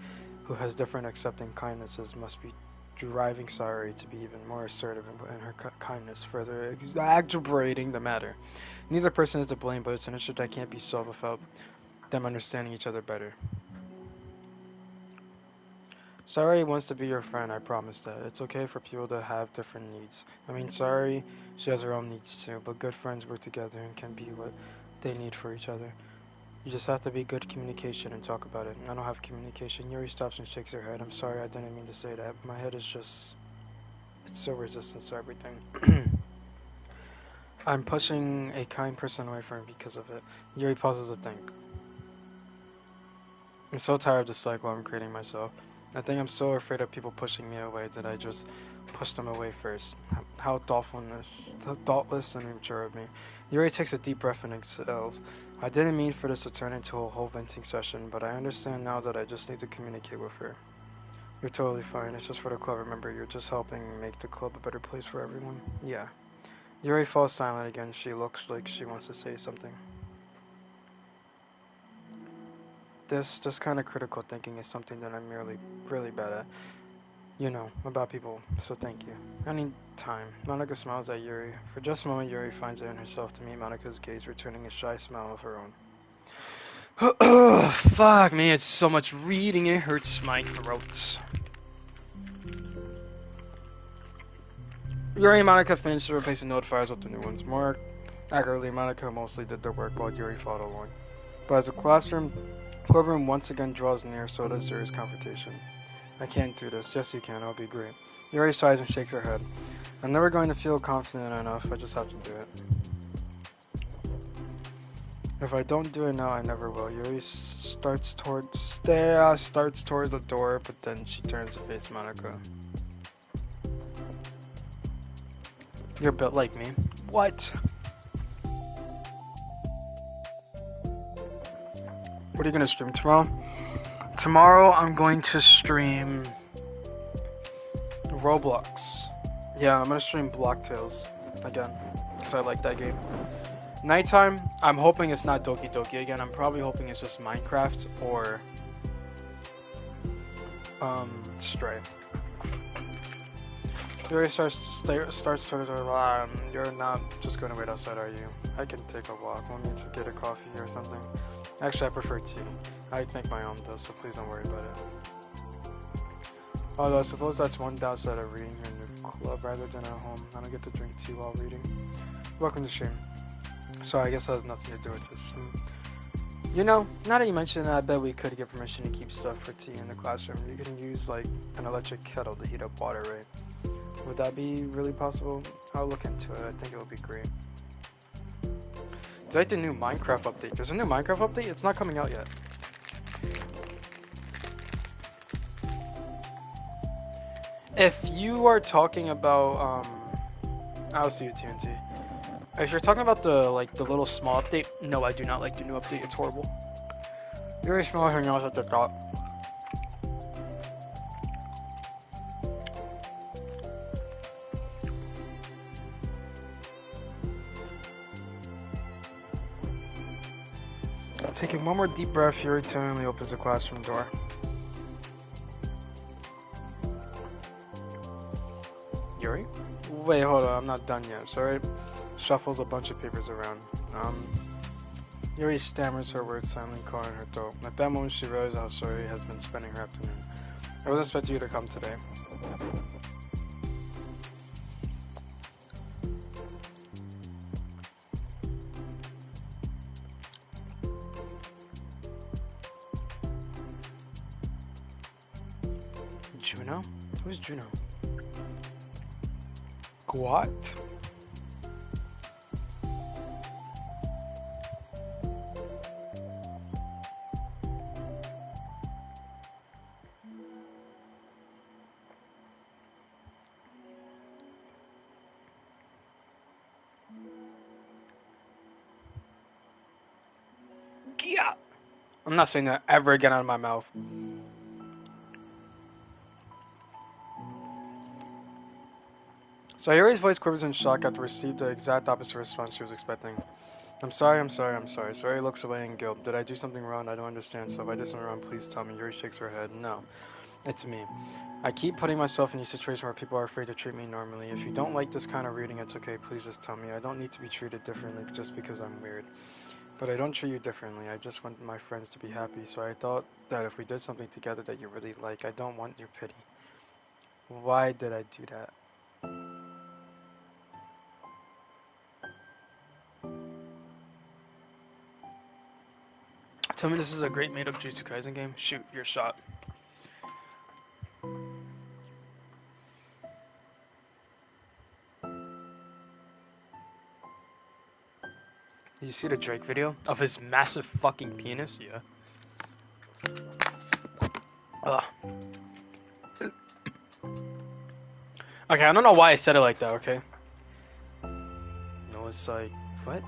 Speaker 1: who has different accepting kindnesses, must be driving Sari to be even more assertive in her kindness, further exaggerating the matter. Neither person is to blame, but it's an issue that can't be solved without them understanding each other better. Sari wants to be your friend, I promise that. It's okay for people to have different needs. I mean, Sari, she has her own needs too, but good friends work together and can be what they need for each other. You just have to be good communication and talk about it. I don't have communication. Yuri stops and shakes her head. I'm sorry, I didn't mean to say that. My head is just... it's so resistant to everything. I'm pushing a kind person away from me because of it. Yuri pauses to think. I'm so tired of this cycle I'm creating myself. I think I'm so afraid of people pushing me away that I just push them away first. How thoughtless and immature of me. Yuri takes a deep breath and exhales. I didn't mean for this to turn into a whole venting session, but I understand now that I just need to communicate with her. You're totally fine. It's just for the club. Remember, you're just helping make the club a better place for everyone. Yeah. Yuri falls silent again. She looks like she wants to say something. This kind of critical thinking is something that I'm really bad at. You know, about people, so thank you. Any time. Monica smiles at Yuri. For just a moment, Yuri finds it in herself to meet Monica's gaze, returning a shy smile of her own. Oh, fuck me, it's so much reading, it hurts my throat. Yuri and Monica finished replacing notifiers with the new ones. More accurately, Monica mostly did the work while Yuri followed along. But as the clubroom once again draws near, so does Yuri's confrontation. I can't do this. Yes, you can. It'll be great. Yuri sighs and shakes her head. I'm never going to feel confident enough. I just have to do it. If I don't do it now, I never will. Yuri starts towards the door, but then she turns to face Monica. You're built like me. What? What are you gonna stream tomorrow? Tomorrow I'm going to stream Roblox. Yeah, I'm gonna stream Block Tales again, because I like that game. Nighttime, I'm hoping it's not Doki Doki again. I'm probably hoping it's just Minecraft or Stray. Yuri starts to you're not just gonna wait outside, are you? I can take a walk. Want me to get a coffee or something? Actually, I prefer tea. I make my own though, so please don't worry about it. Although I suppose that's one downside of reading here in the club rather than at home. I don't get to drink tea while reading. Welcome to stream. So I guess that has nothing to do with this. You know, now that you mention it, I bet we could get permission to keep stuff for tea in the classroom. You can use like an electric kettle to heat up water, right? Would that be really possible? I'll look into it. I think it would be great. Do you like the new Minecraft update? There's a new Minecraft update? It's not coming out yet. If you are talking about, I'll see you, TNT. If you're talking about the little small update, no, I do not like the new update. It's horrible. Very small thing else at the top. Taking one more deep breath, Yuri timidly opens the classroom door. Yuri? Wait, hold on, I'm not done yet. Sorry. Shuffles a bunch of papers around. Yuri stammers her words, silently caught in her throat. At that moment, she realized how Sori has been spending her afternoon. I wasn't expecting you to come today. Juno? Who's Juno? What? Yeah. I'm not saying that ever again out of my mouth. So Yuri's voice quivers in shock after received the exact opposite response she was expecting. I'm sorry. Sori looks away in guilt. Did I do something wrong? I don't understand. So if I did something wrong, please tell me. Yuri shakes her head. No. It's me. I keep putting myself in these situations where people are afraid to treat me normally. If you don't like this kind of reading, it's okay. Please just tell me. I don't need to be treated differently just because I'm weird. But I don't treat you differently. I just want my friends to be happy. So I thought that if we did something together that you really like, I don't want your pity. Why did I do that? Tell me this is a great made-up Jujutsu Kaisen game? Shoot, your shot. Did you see the Drake video? Of his massive fucking penis? Yeah. Ugh. Okay, I don't know why I said it like that, okay? No, it's like... What?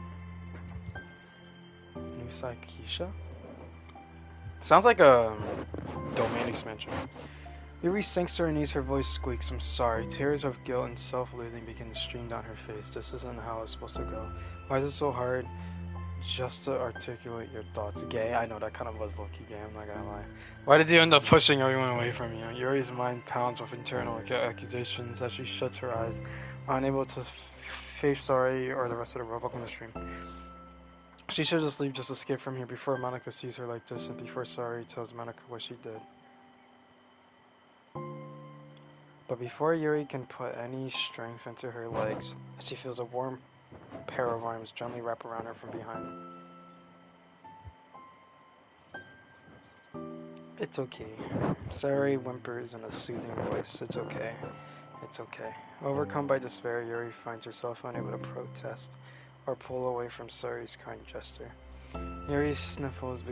Speaker 1: New Keisha? Sounds like a domain expansion. Yuri sinks to her knees, her voice squeaks, I'm sorry. Tears of guilt and self-loathing begin to stream down her face. This isn't how it's supposed to go. Why is it so hard just to articulate your thoughts? Gay? I know, that kind of was low-key gay, I'm not gonna lie. Why did you end up pushing everyone away from you? Yuri's mind pounds with internal accusations as she shuts her eyes, unable to face Sori or the rest of the world. Welcome to the stream. She should just leave, just escape from here before Monica sees her like this and before Sori tells Monica what she did. But before Yuri can put any strength into her legs, she feels a warm pair of arms gently wrap around her from behind. It's okay. Sori whimpers in a soothing voice. It's okay. It's okay. Overcome by despair, Yuri finds herself unable to protest or pull away from Sori's kind gesture. Yuri sniffles,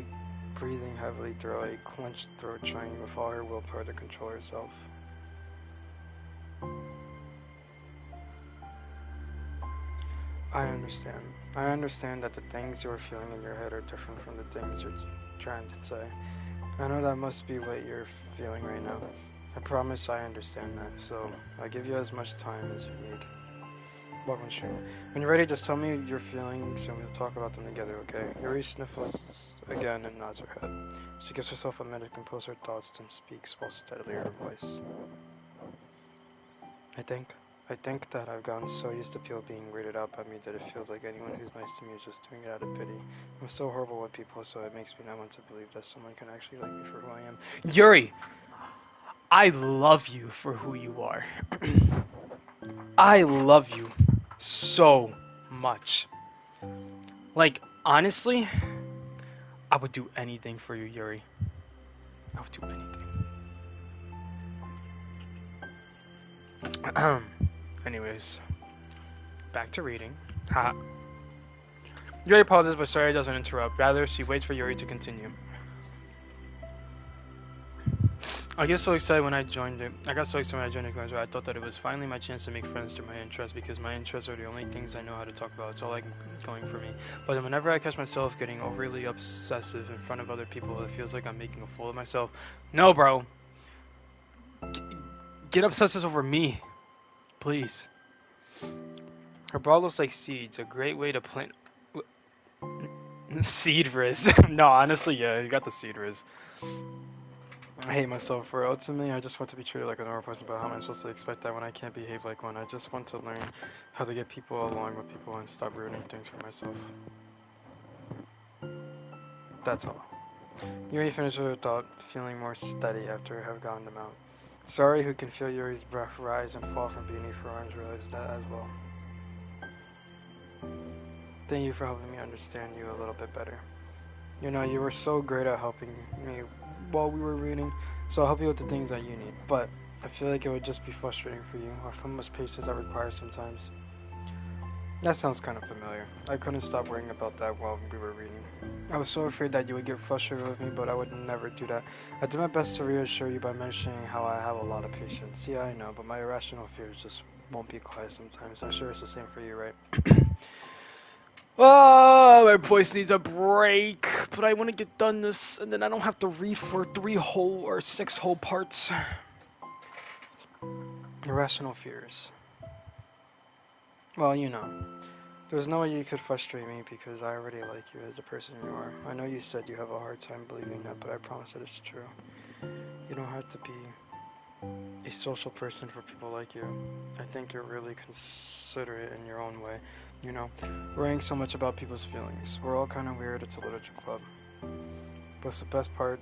Speaker 1: breathing heavily through a clenched throat, trying with all her willpower to control herself. I understand. I understand that the things you're feeling in your head are different from the things you're trying to say. I know that must be what you're feeling right now. I promise I understand that, so I'll give you as much time as you need. Welcome, stream. When you're ready, just tell me your feelings and we'll talk about them together, okay? Yuri sniffles again and nods her head. She gives herself a minute to compose her thoughts, then speaks while steadily her voice. I think that I've gotten so used to people being weirded out by me that it feels like anyone who's nice to me is just doing it out of pity. I'm so horrible with people, so it makes me not want to believe that someone can actually like me for who I am. Yuri! I love you for who you are. I love you so much. Like, honestly, I would do anything for you, Yuri. I would do anything. Anyways, back to reading. Ha. Yuri pauses, but Sori doesn't interrupt. Rather, she waits for Yuri to continue. I got so excited when I joined it. I class where I thought that it was finally my chance to make friends through my interests, because my interests are the only things I know how to talk about. It's all like going for me. But whenever I catch myself getting overly obsessive in front of other people, it feels like I'm making a fool of myself. No, bro. Get obsessive over me. Please. Her bra looks like seeds, a great way to plant... Seed Riz. No, honestly, yeah, you got the Seed Riz. I hate myself for it. Ultimately, I just want to be treated like a normal person, but how am I supposed to expect that when I can't behave like one? I just want to learn how to get people along with people and stop ruining things for myself. That's all. Yuri finished her thought, feeling more steady after I have gotten them out. Sorry, who can feel Yuri's breath rise and fall from beneath her arms, realized that as well. Thank you for helping me understand you a little bit better. You know, you were so great at helping me while we were reading, so I'll help you with the things that you need. But I feel like it would just be frustrating for you, or how much patience I require sometimes. That sounds kind of familiar. I couldn't stop worrying about that while we were reading. I was so afraid that you would get frustrated with me, but I would never do that. I did my best to reassure you by mentioning how I have a lot of patience. Yeah, I know, but my irrational fears just won't be quiet sometimes. I'm sure it's the same for you, right? Oh, my voice needs a break, but I want to get done this, and then I don't have to read for 3 whole or 6 whole parts. Irrational fears. Well, you know. There's no way you could frustrate me because I already like you as the person you are. I know you said you have a hard time believing that, but I promise that it's true. You don't have to be a social person for people like you. I think you're really considerate in your own way. You know, worrying so much about people's feelings. We're all kind of weird. It's a literature club. But it's the best part.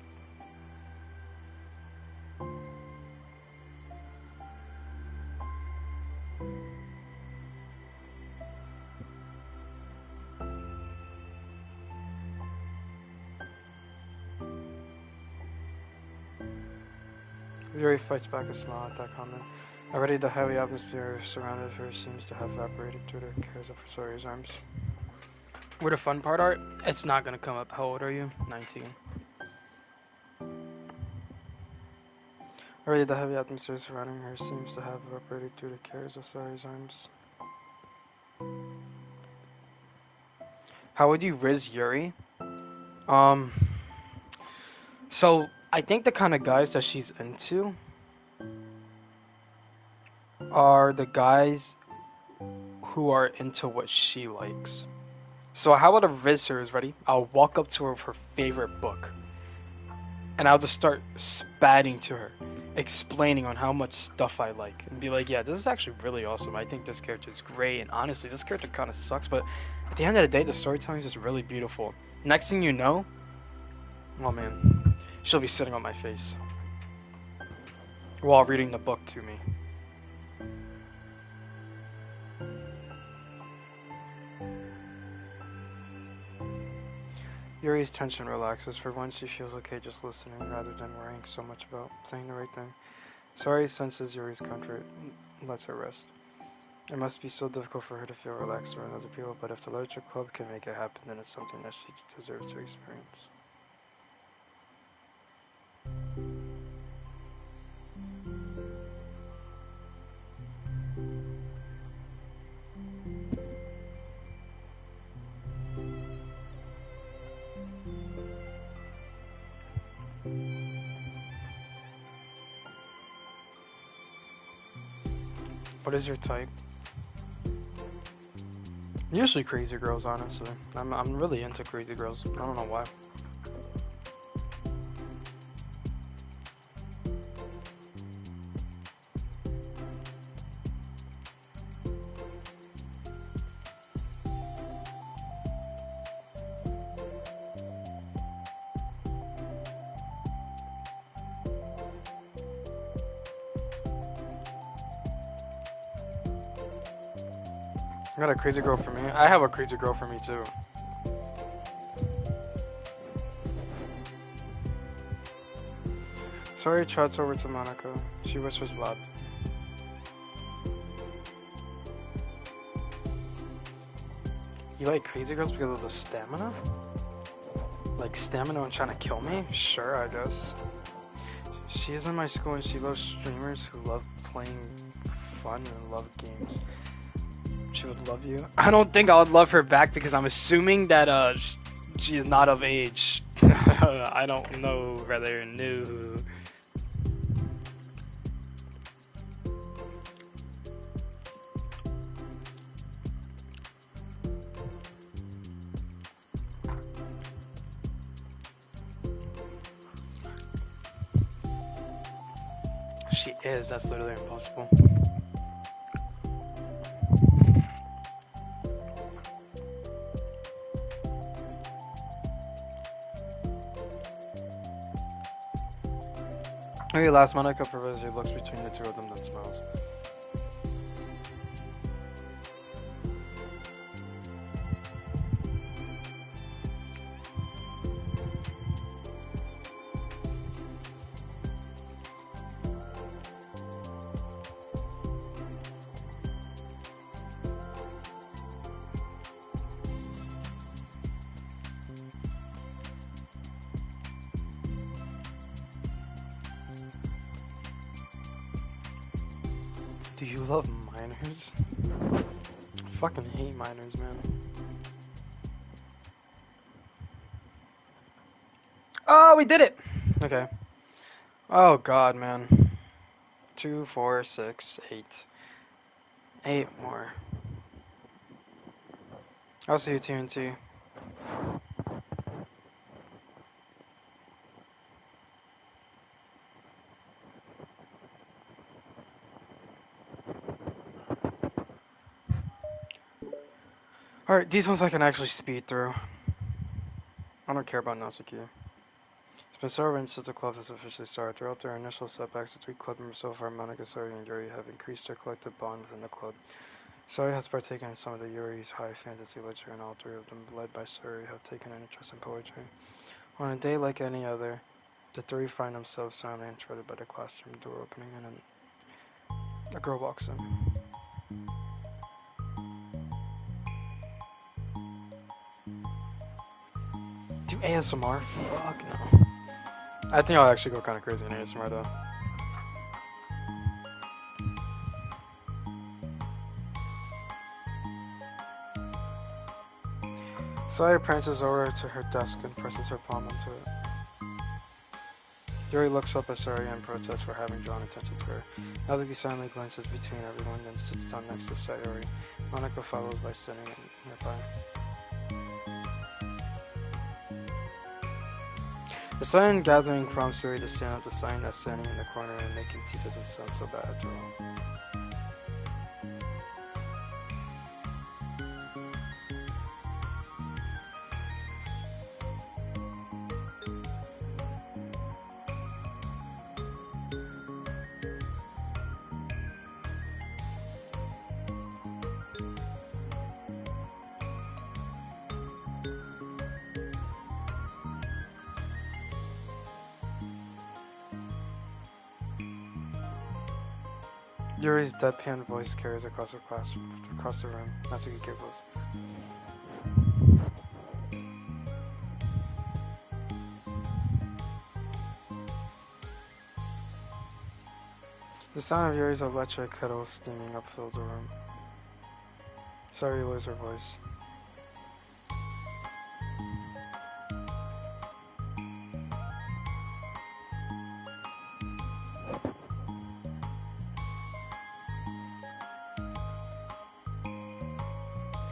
Speaker 1: Yuri fights back a smile at that comment. Already the heavy atmosphere surrounding her seems to have evaporated through the cares of Sori's arms. Where the fun part are, it's not gonna come up. How old are you? 19. Already the heavy atmosphere surrounding her seems to have evaporated through the cares of Sori's arms. How would you riz Yuri? So I think the kind of guys that she's into are the guys who are into what she likes. So how would a riz her is ready? I'll walk up to her with her favorite book. And I'll just start spatting to her, explaining on how much stuff I like. And be like, yeah, this is actually really awesome. I think this character is great. And honestly, this character kind of sucks. But at the end of the day, the storytelling is just really beautiful. Next thing you know, oh man, she'll be sitting on my face while reading the book to me. Yuri's tension relaxes. For once, she feels okay just listening rather than worrying so much about saying the right thing. Sorry senses Yuri's comfort, lets her rest. It must be so difficult for her to feel relaxed around other people, but if the literature club can make it happen, then it's something that she deserves to experience. What is your type? Usually crazy girls, honestly. I'm really into crazy girls. I don't know why. I got a crazy girl for me. I have a crazy girl for me too. Sorry trots over to Monica. She whispers loud. You like crazy girls because of the stamina? Like stamina and trying to kill me? Sure, I guess. She is in my school and she loves streamers who love playing fun and love games. She would love you. I don't think I would love her back because I'm assuming that she is not of age. I don't know whether new. she is. That's literally impossible. Okay, last Monica perversely looks between the two of them, then smiles. Do you love minors? I fucking hate minors, man. Oh, we did it! Okay. Oh god, man. 2, 4, 6, 8. 8 more. I'll see you, TNT. Alright, these ones I can actually speed through. I don't care about Natsuki. It's been several months since the club has officially started. Throughout their initial setbacks, the three club members so far, Monica, Sari, and Yuri, have increased their collective bond within the club. Sari has partaken in some of the Yuri's high fantasy literature, and all three of them, led by Sari, have taken an interest in poetry. On a day like any other, the three find themselves silently enshrouded by the classroom door opening, and a girl walks in. Do ASMR? Fuck no. I think I'll actually go kind of crazy in ASMR though. Sari prances over to her desk and presses her palm onto it. Yuri looks up at Sari and protests for having drawn attention to her. Natsuki silently glances between everyone, then sits down next to Sayori. Monica follows by sitting nearby. The sudden gathering prompts Yuri to stand up. The sign that's standing in the corner and making tea doesn't sound so bad after all. Yuri's deadpan voice carries across the room. Natsuki giggles. The sound of Yuri's electric kettle steaming up fills the room. Sari lowers her voice.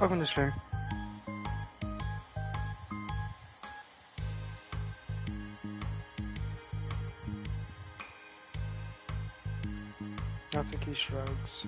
Speaker 1: Open the stream. Natsuki shrugs.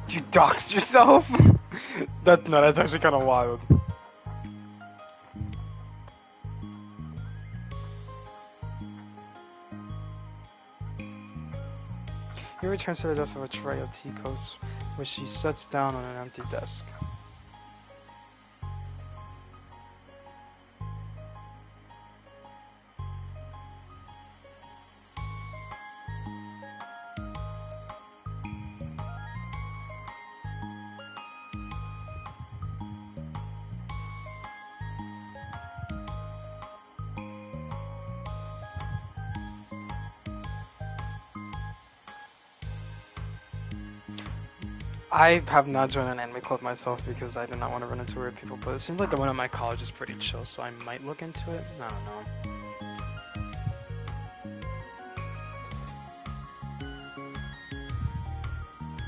Speaker 1: You doxed yourself? That's actually kind of wild. He returns to the desk with a tray of tea coats, which she sets down on an empty desk. I have not joined an anime club myself because I do not want to run into weird people, but it seems like the one at my college is pretty chill, so I might look into it. I don't know.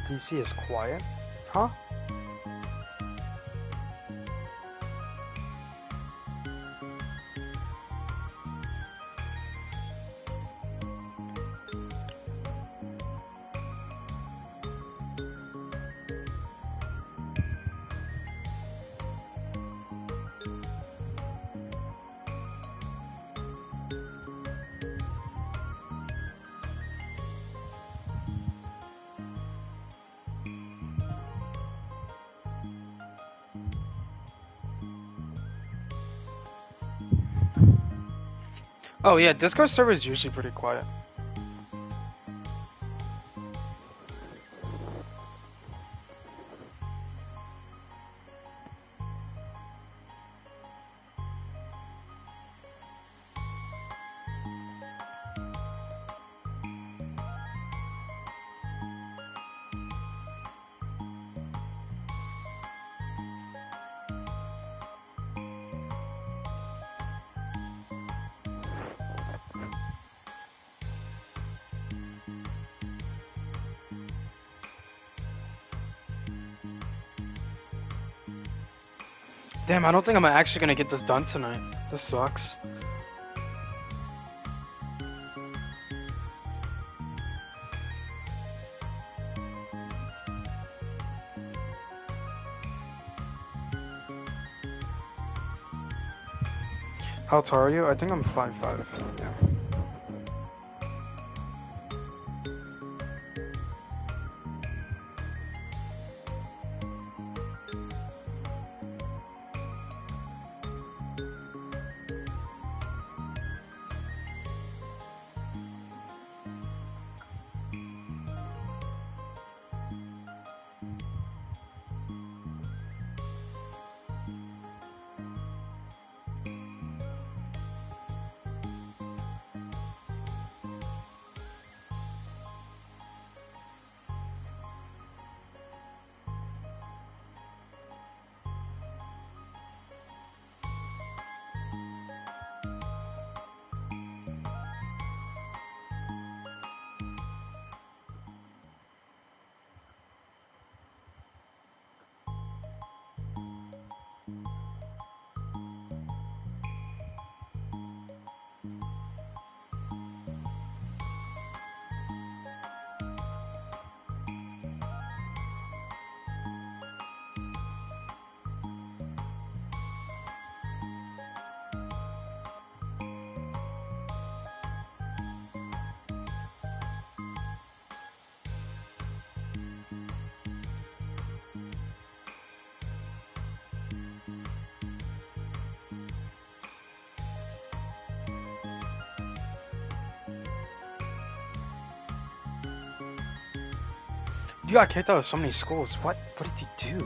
Speaker 1: DC is quiet? Huh? Oh yeah, Discord server is usually pretty quiet. Damn, I don't think I'm actually gonna get this done tonight. This sucks. How tall are you? I think I'm 5'5". Yeah. You got kicked out of so many schools. What did he do?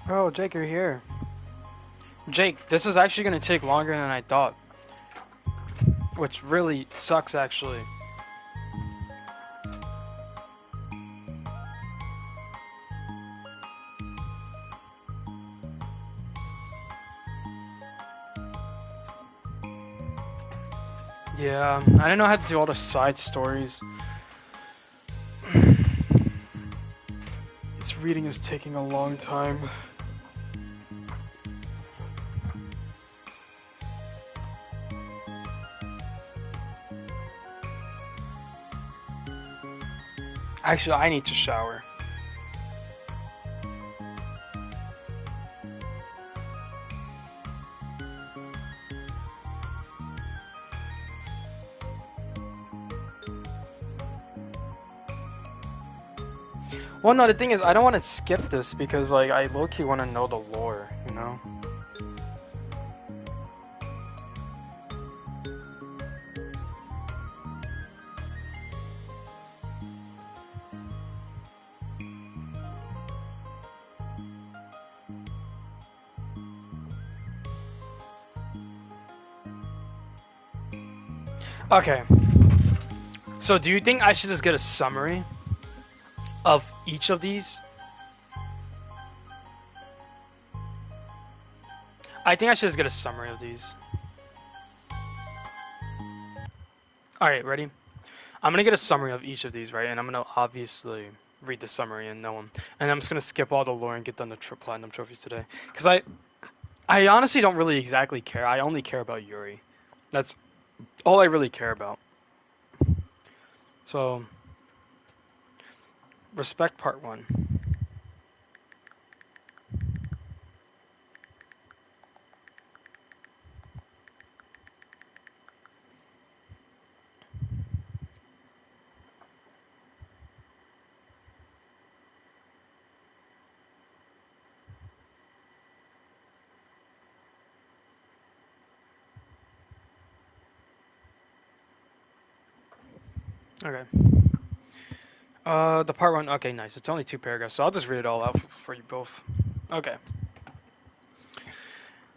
Speaker 1: Oh, Jake, you're here. Jake, this is actually gonna take longer than I thought. Which really sucks, actually. Yeah, I didn't know how to do all the side stories. This reading is taking a long time. Actually, I need to shower. Well, no, the thing is, I don't want to skip this because, like, I low-key want to know the lore, you know? Okay. So, do you think I should just get a summary of each of these? I think I should just get a summary of these. Alright, ready? I'm gonna get a summary of each of these, right? And I'm gonna obviously read the summary and know them. And I'm just gonna skip all the lore and get done the platinum trophies today. Because I honestly don't really exactly care. I only care about Yuri. That's all I really care about. So, respect part 1. Okay. The part 1, okay, nice. It's only 2 paragraphs, so I'll just read it all out for you both. Okay.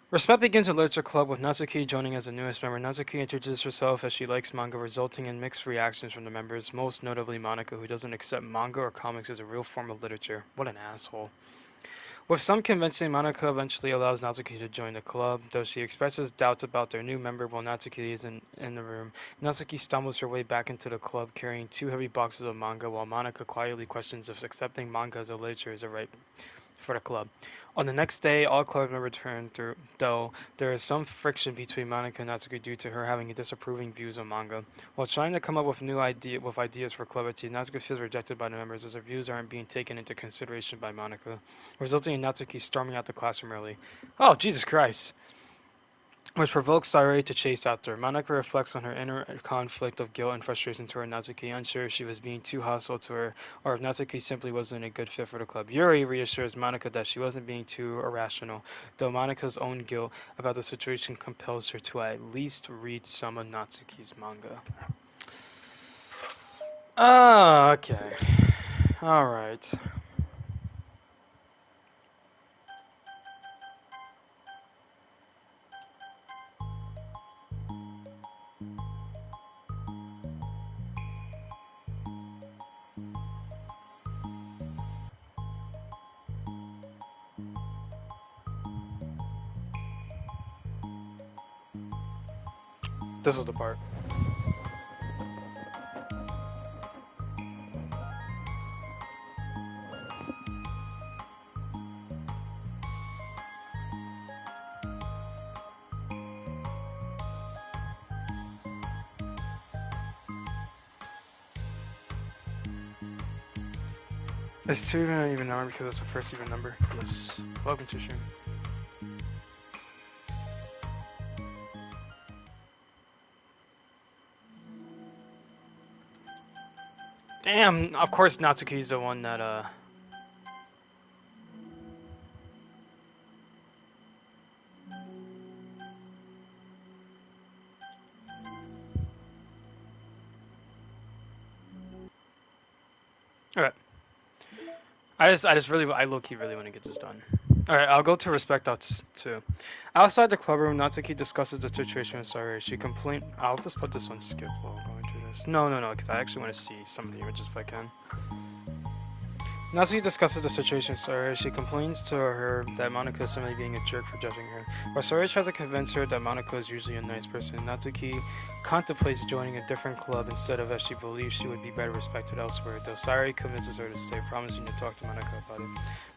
Speaker 1: Respect begins with Literature Club with Natsuki joining as the newest member. Natsuki introduces herself as she likes manga, resulting in mixed reactions from the members, most notably Monica, who doesn't accept manga or comics as a real form of literature. What an asshole. With some convincing, Monica eventually allows Natsuki to join the club, though she expresses doubts about their new member while Natsuki is in the room. Natsuki stumbles her way back into the club, carrying 2 heavy boxes of manga, while Monica quietly questions if accepting manga as a literature is a right for the club. On the next day, all club members return, though there is some friction between Monica and Natsuki due to her having disapproving views on manga. While trying to come up with ideas for club activities, Natsuki feels rejected by the members as her views aren't being taken into consideration by Monica, resulting in Natsuki storming out the classroom early. Oh, Jesus Christ! Which provokes Saori to chase after her. Monica reflects on her inner conflict of guilt and frustration toward Natsuki, unsure if she was being too hostile to her or if Natsuki simply wasn't a good fit for the club. Yuri reassures Monica that she wasn't being too irrational, though Monica's own guilt about the situation compels her to at least read some of Natsuki's manga. Ah, okay. Alright. This was the part. Is 2 an even number because it's the first even number? Yes. Welcome to stream. Damn, of course Natsuki's the one that, Alright. I low-key really want to get this done. Alright, I'll go to respect out too. Outside the club room, Natsuki discusses the situation with Saori. She complained. I'll just put this on skip while going through this. No, because I actually want to see some of the images if I can. Natsuki discusses the situation with Saori. She complains to her that Monica is simply being a jerk for judging her. While Saori tries to convince her that Monica is usually a nice person, Natsuki contemplates joining a different club instead of as she believes she would be better respected elsewhere, though Saori convinces her to stay, promising to talk to Monica about it.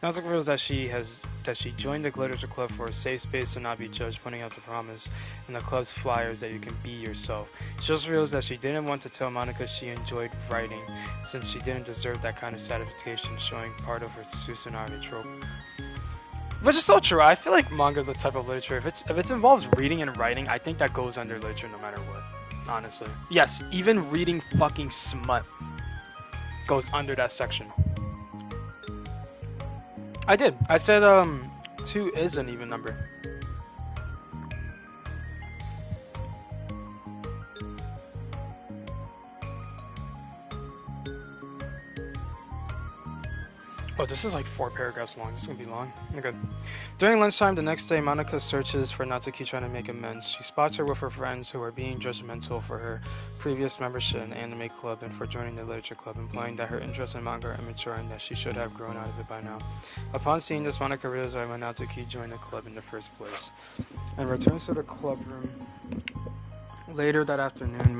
Speaker 1: Natsuki feels that she joined the Literature Club for a safe space to not be judged, putting out the promise in the club's flyers that you can be yourself. She also feels that she didn't want to tell Monica she enjoyed writing, since she didn't deserve that kind of satisfaction, showing part of her Tsunade trope. Which is so true. I feel like manga is a type of literature. If it involves reading and writing, I think that goes under literature no matter what. Honestly. Yes, even reading fucking smut goes under that section. I did. I said 2 is an even number. Oh, this is like 4 paragraphs long. This is gonna be long. Okay. During lunchtime the next day, Monica searches for Natsuki trying to make amends. She spots her with her friends who are being judgmental for her previous membership in the anime club and for joining the literature club, implying that her interest in manga are immature and that she should have grown out of it by now. Upon seeing this, Monica realizes why Natsuki joined the club in the first place and returns to the club room. Later that afternoon,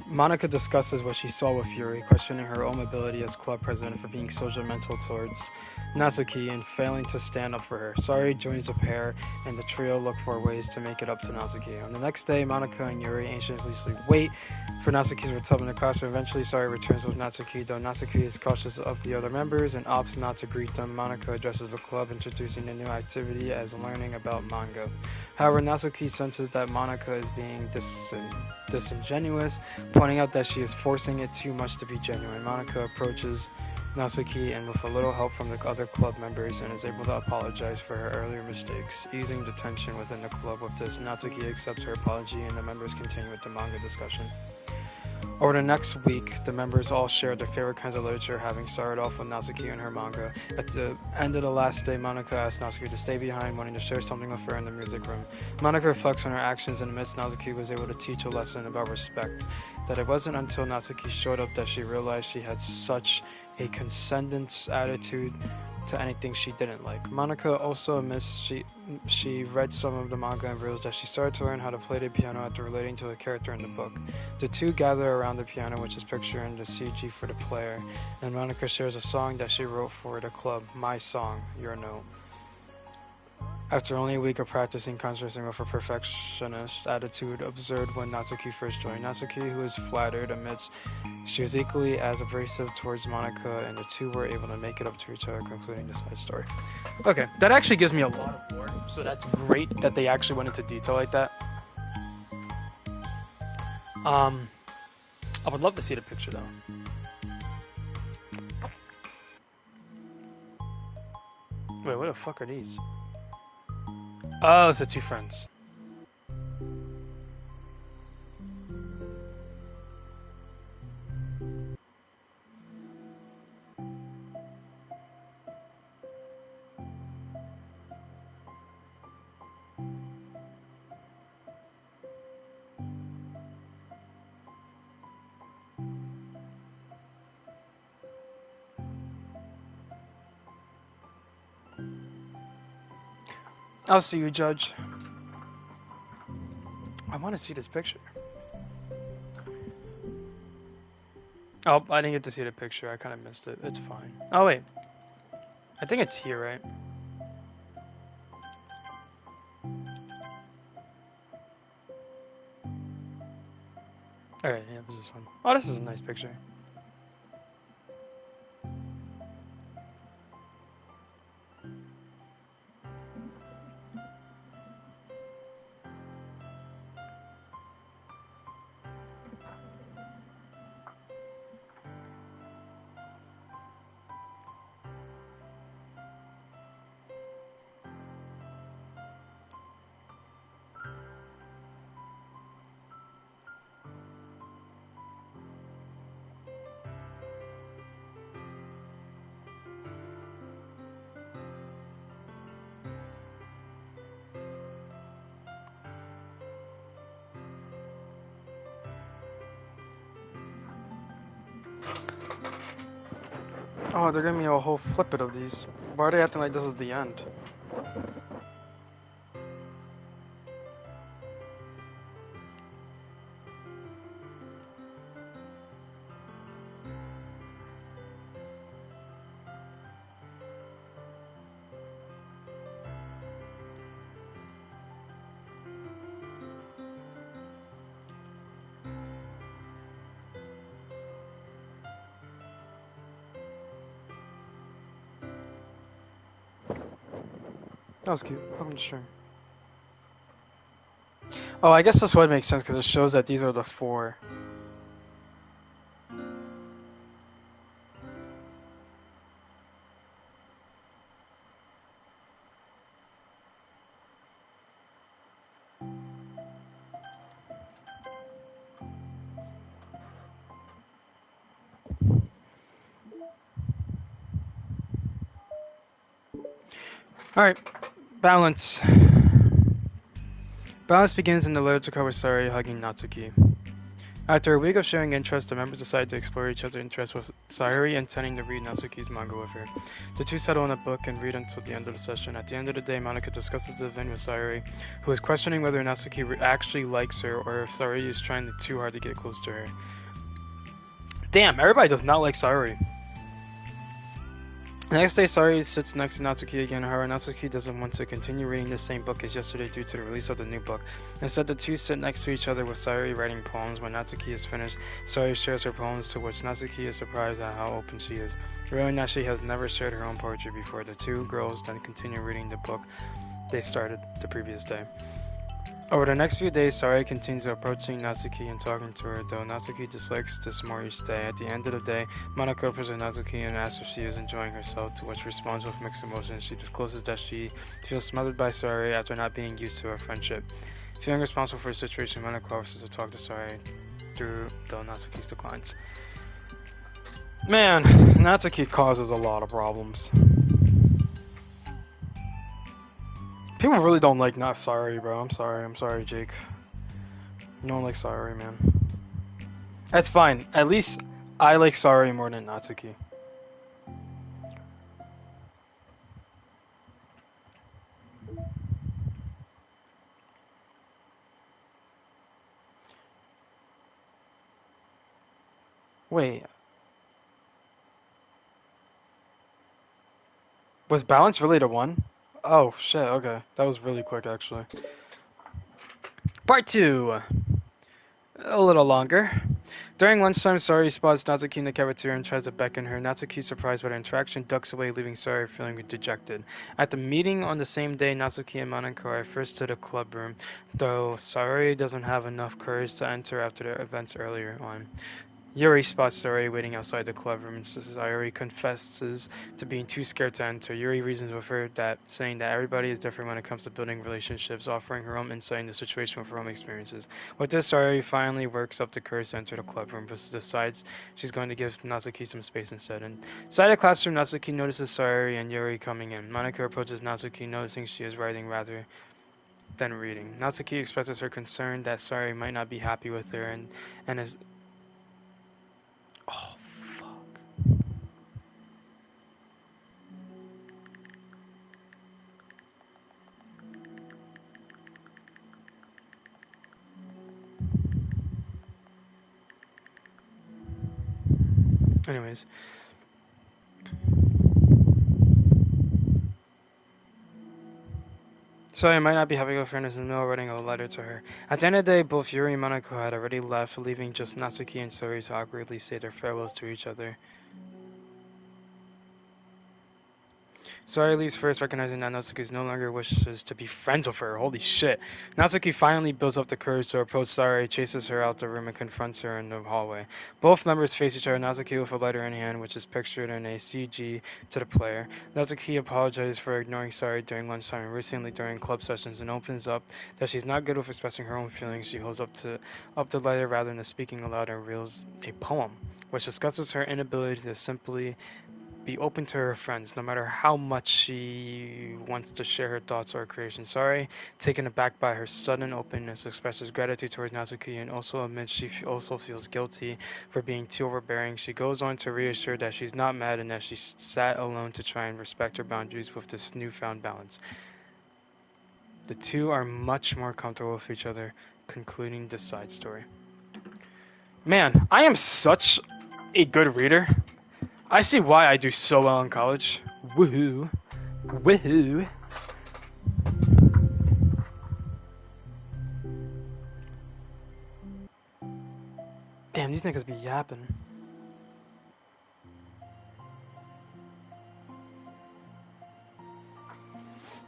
Speaker 1: Monica discusses what she saw with Yuri, questioning her own ability as club president for being so judgmental towards Natsuki and failing to stand up for her. Sari joins the pair, and the trio look for ways to make it up to Natsuki. On the next day, Monica and Yuri anxiously wait for Natsuki's return in the classroom. Eventually, Sari returns with Natsuki, though Natsuki is cautious of the other members and opts not to greet them. Monica addresses the club, introducing the new activity as learning about manga. However, Natsuki senses that Monica is being disingenuous, pointing out that she is forcing it too much to be genuine. Monica approaches Natsuki and with a little help from the other club members and is able to apologize for her earlier mistakes, easing the tension within the club. With this, Natsuki accepts her apology and the members continue with the manga discussion. Over the next week, the members all shared their favorite kinds of literature, having started off with Natsuki and her manga. At the end of the last day, Monica asks Natsuki to stay behind, wanting to share something with her in the music room. Monica reflects on her actions and admits Natsuki was able to teach a lesson about respect, that it wasn't until Natsuki showed up that she realized she had such a condescending attitude to anything she didn't like. Monica also admits she read some of the manga and realized that she started to learn how to play the piano after relating to a character in the book. The two gather around the piano, which is pictured in the CG for the player, and Monica shares a song that she wrote for the club, My Song, Your Note. After only a week of practicing, contrasting with her perfectionist attitude observed when Natsuki first joined, Natsuki, who is flattered, admits she was equally as abrasive towards Monica, and the two were able to make it up to each other, concluding the side story. Okay, that actually gives me a lot of lore, so that's great that they actually went into detail like that. I would love to see the picture though. Wait, what the fuck are these? Oh, it's the two friends. I'll see you, Judge. I want to see this picture. Oh, I didn't get to see the picture. I kind of missed it. It's fine. Oh, wait. I think it's here, right? Alright, yeah, this is this one. Oh, this is a nice picture. Oh, they're giving me a whole flippet of these. Why are they acting like this is the end? That was cute. I'm sure. Oh, I guess this would make sense because it shows that these are the 4. Alright, balance. Balance begins in the literature with Sari hugging Natsuki. After a week of sharing interests, the members decide to explore each other's interests with Sayuri intending to read Natsuki's manga with her. The two settle on a book and read until the end of the session. At the end of the day, Monica discusses the event with Sayuri, who is questioning whether Natsuki actually likes her or if Sayuri is trying too hard to get close to her. Damn, everybody does not like Sayuri. The next day, Sayuri sits next to Natsuki again. However, Natsuki doesn't want to continue reading the same book as yesterday due to the release of the new book. Instead, the two sit next to each other with Sayuri writing poems. When Natsuki is finished, Sayuri shares her poems, to which Natsuki is surprised at how open she is. Realizing that she has never shared her own poetry before, the two girls then continue reading the book they started the previous day. Over the next few days, Sayuri continues approaching Natsuki and talking to her, though Natsuki dislikes this more each day. At the end of the day, Monica approaches Natsuki and asks if she is enjoying herself, to which responds with mixed emotions. She discloses that she feels smothered by Sayuri after not being used to her friendship. Feeling responsible for the situation, Monica offers to talk to Sayuri, though Natsuki declines. Man, Natsuki causes a lot of problems. People really don't like not Sayuri, bro. I'm sorry, Jake. No one likes Sayuri, man. That's fine. At least I like Sayuri more than Natsuki. Wait. Was balance really the one? Oh, shit, okay. That was really quick, actually. Part 2. A little longer. During lunchtime, Sayuri spots Natsuki in the cafeteria and tries to beckon her. Natsuki, surprised by the interaction, ducks away, leaving Sayuri feeling dejected. At the meeting on the same day, Natsuki and Monica are first to the club room, though Sayuri doesn't have enough courage to enter after the events earlier on. Yuri spots Sayuri waiting outside the club room, and Sayuri confesses to being too scared to enter. Yuri reasons with her that saying that everybody is different when it comes to building relationships, offering her own insight into the situation with her own experiences. With this, Sayuri finally works up the courage to enter the club room, but decides she's going to give Natsuki some space instead. Inside the classroom, Natsuki notices Sayuri and Yuri coming in. Monica approaches Natsuki, noticing she is writing rather than reading. Natsuki expresses her concern that Sayuri might not be happy with her and is... Oh, fuck. Anyways. So I might not be having a friend is in the middle of writing a letter to her. At the end of the day, both Yuri and Monaco had already left, leaving just Natsuki and Sayuri to awkwardly say their farewells to each other. Sayuri leaves first, recognizing that Natsuki no longer wishes to be friends with her. Holy shit. Natsuki finally builds up the courage to approach Sayuri, chases her out the room, and confronts her in the hallway. Both members face each other, Natsuki with a letter in hand, which is pictured in a CG to the player. Natsuki apologizes for ignoring Sayuri during lunchtime and recently during club sessions, and opens up that she's not good with expressing her own feelings. She holds up the letter rather than speaking aloud and reveals a poem, which discusses her inability to simply be open to her friends, no matter how much she wants to share her thoughts or creations. Sorry, taken aback by her sudden openness, expresses gratitude towards Natsuki and also admits she also feels guilty for being too overbearing. She goes on to reassure that she's not mad and that she sat alone to try and respect her boundaries with this newfound balance. The two are much more comfortable with each other, concluding the side story. Man, I am such a good reader. I see why I do so well in college. Woohoo. Woohoo. Damn, these niggas be yapping.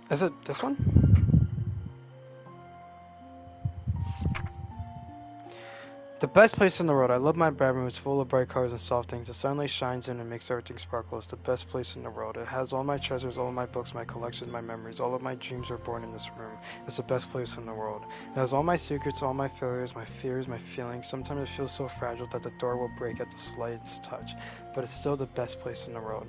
Speaker 1: Is it this one? The best place in the world. I love my bedroom. It's full of bright colors and soft things. The sunlight shines in and makes everything sparkle. It's the best place in the world. It has all my treasures, all of my books, my collections, my memories. All of my dreams were born in this room. It's the best place in the world. It has all my secrets, all my failures, my fears, my feelings. Sometimes it feels so fragile that the door will break at the slightest touch. But it's still the best place in the world.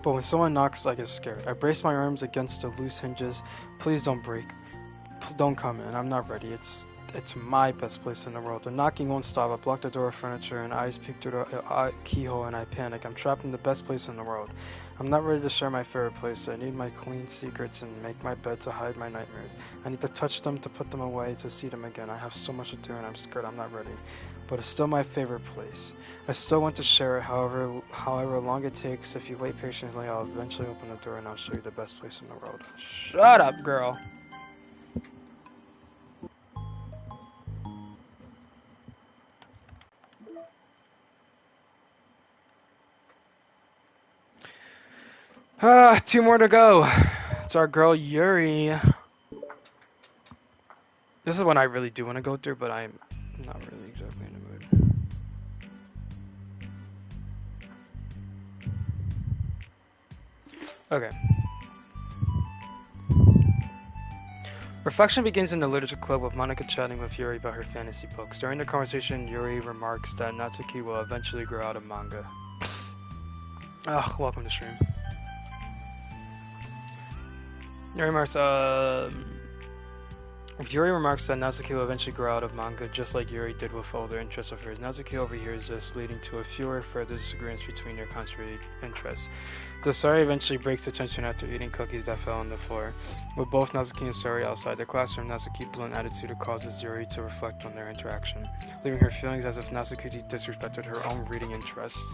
Speaker 1: But when someone knocks, I get scared. I brace my arms against the loose hinges. Please don't break. Don't come in. I'm not ready. It's my best place in the world. The knocking won't stop. I block the door of furniture and eyes peek through the keyhole and I panic. I'm trapped in the best place in the world. I'm not ready to share my favorite place. I need my clean secrets and make my bed to hide my nightmares. I need to touch them, to put them away, to see them again. I have so much to do and I'm scared I'm not ready. But it's still my favorite place. I still want to share it however long it takes. If you wait patiently, I'll eventually open the door and I'll show you the best place in the world. Shut up, girl. Two more to go. It's our girl Yuri. This is one I really do want to go through, but I'm not really exactly in the mood. Okay. Reflection begins in the literature club with Monika chatting with Yuri about her fantasy books. During the conversation, Yuri remarks that Natsuki will eventually grow out of manga. Welcome to stream. Yuri remarks that Natsuki will eventually grow out of manga, just like Yuri did with other interests of hers. Natsuki overhears this, leading to a fewer further disagreements between their contrary interests. Sari eventually breaks the tension after eating cookies that fell on the floor. With both Natsuki and Sari outside the classroom, Natsuki's blunt attitude causes Yuri to reflect on their interaction, leaving her feelings as if Natsuki disrespected her own reading interests.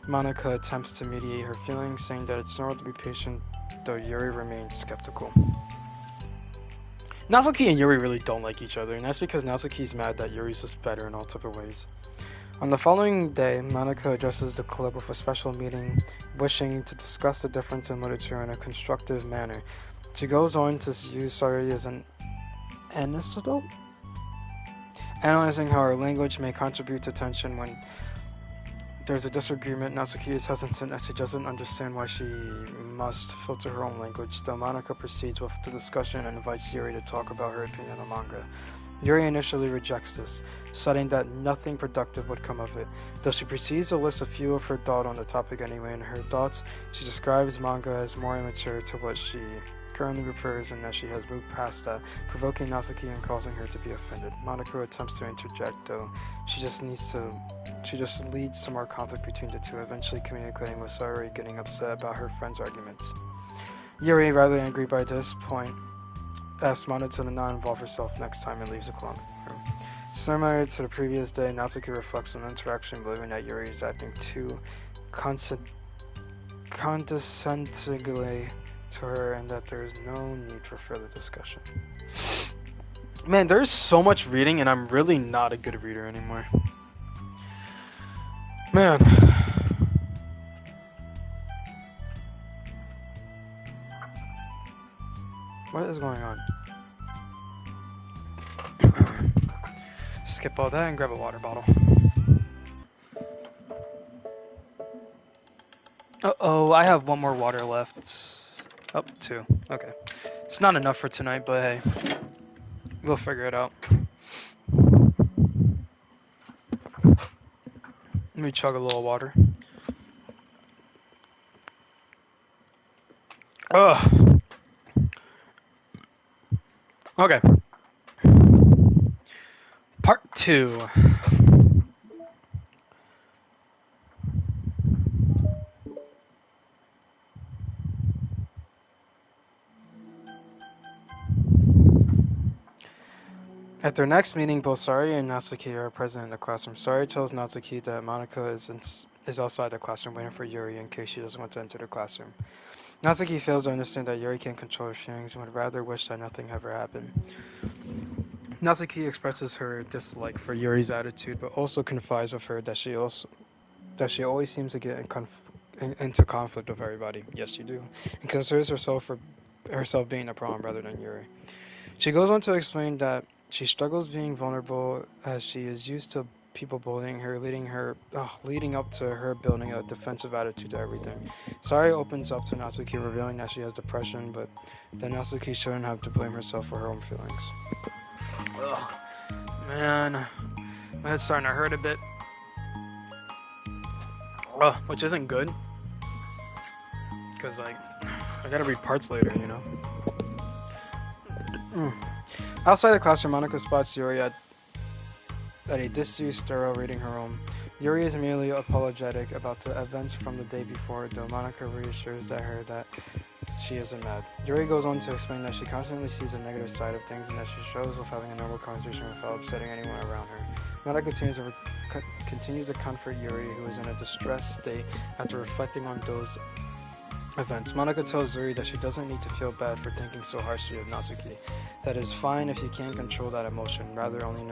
Speaker 1: Monika attempts to mediate her feelings, saying that it's normal to be patient, though Yuri remains skeptical. Natsuki and Yuri really don't like each other, and that's because Natsuki's mad that Yuri's just better in all type of ways. On the following day, Monika addresses the club with a special meeting, wishing to discuss the difference in literature in a constructive manner. She goes on to use Sari as an anecdote, analyzing how her language may contribute to tension when there's a disagreement. Natsuki is hesitant as she doesn't understand why she must filter her own language. Though Monika proceeds with the discussion and invites Yuri to talk about her opinion on manga. Yuri initially rejects this, citing that nothing productive would come of it. Though she proceeds to list a few of her thoughts on the topic anyway. In her thoughts, she describes manga as more immature to what she currently prefers and that she has moved past that, provoking Natsuki and causing her to be offended. Monika attempts to interject, though she just leads to more conflict between the two, eventually communicating with Sari getting upset about her friend's arguments. Yuri, rather angry by this point, asks Monika to not involve herself next time and leaves the club room. Similar to the previous day, Natsuki reflects on the interaction, believing that Yuri is acting too condescendingly to her and that there is no need for further discussion. Man, there's so much reading and I'm really not a good reader anymore. Man. What is going on? Skip all that and grab a water bottle. Uh-oh, I have one more water left. Oh, two. Okay. It's not enough for tonight, but hey. We'll figure it out. Let me chug a little water. Ugh. Okay. Part 2. At their next meeting, both Sari and Natsuki are present in the classroom. Sari tells Natsuki that Monika is outside the classroom waiting for Yuri in case she doesn't want to enter the classroom. Natsuki fails to understand that Yuri can't control her feelings and would rather wish that nothing ever happened. Natsuki expresses her dislike for Yuri's attitude, but also confides with her that she always seems to get into conflict with everybody. Yes, you do. And considers herself being a problem rather than Yuri. She goes on to explain that she struggles being vulnerable as she is used to people bullying her, leading up to her building a defensive attitude to everything. Sari opens up to Natsuki, revealing that she has depression, but that Natsuki shouldn't have to blame herself for her own feelings. Ugh, man, my head's starting to hurt a bit. Which isn't good. because like I gotta read parts later, you know. Outside the classroom, Monica spots Yuri at a disused stairwell reading her own. Yuri is merely apologetic about the events from the day before, though Monica reassures her that she isn't mad. Yuri goes on to explain that she constantly sees the negative side of things and that she struggles with having a normal conversation without upsetting anyone around her. Monica continues to comfort Yuri, who is in a distressed state after reflecting on those events. Monica tells Yuri that she doesn't need to feel bad for thinking so harshly of Natsuki. That is fine if you can't control that emotion, rather only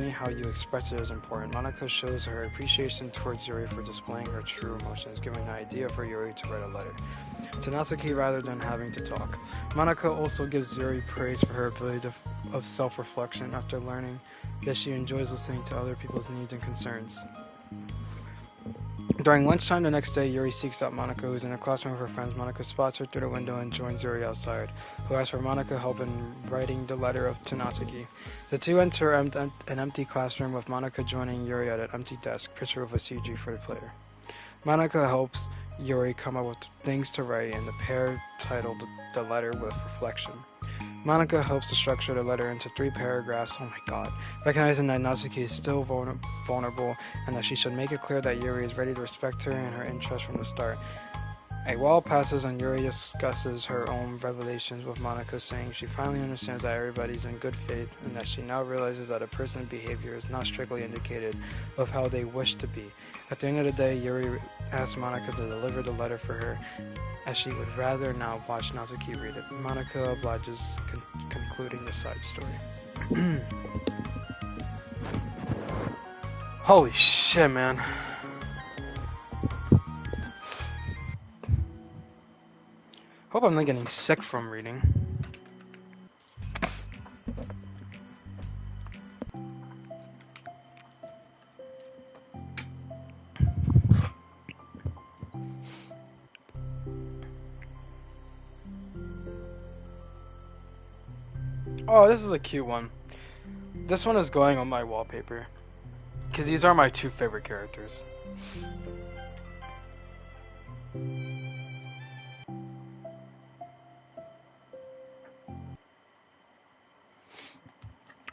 Speaker 1: how you express it is important. Monica shows her appreciation towards Yuri for displaying her true emotions, giving the idea for Yuri to write a letter to Natsuki rather than having to talk. Monica also gives Yuri praise for her ability of self-reflection after learning that she enjoys listening to other people's needs and concerns. During lunchtime the next day, Yuri seeks out Monica, who is in a classroom with her friends. Monica spots her through the window and joins Yuri outside, who asks for Monica help in writing the letter to Natsuki. The two enter an empty classroom, with Monica joining Yuri at an empty desk, picture of a CG for the player. Monica helps Yuri come up with things to write, and the pair titled the letter with reflection. Monica helps to structure the letter into 3 paragraphs, oh my god, recognizing that Natsuki is still vulnerable and that she should make it clear that Yuri is ready to respect her and her interests from the start. A while passes and Yuri discusses her own revelations with Monica, saying she finally understands that everybody's in good faith and that she now realizes that a person's behavior is not strictly indicated of how they wish to be. At the end of the day, Yuri asks Monica to deliver the letter for her, as she would rather now watch Natsuki read it. Monica obliges, concluding the side story. Holy shit, man. Hope I'm not getting sick from reading. Oh, this is a cute one. This one is going on my wallpaper, because these are my 2 favorite characters.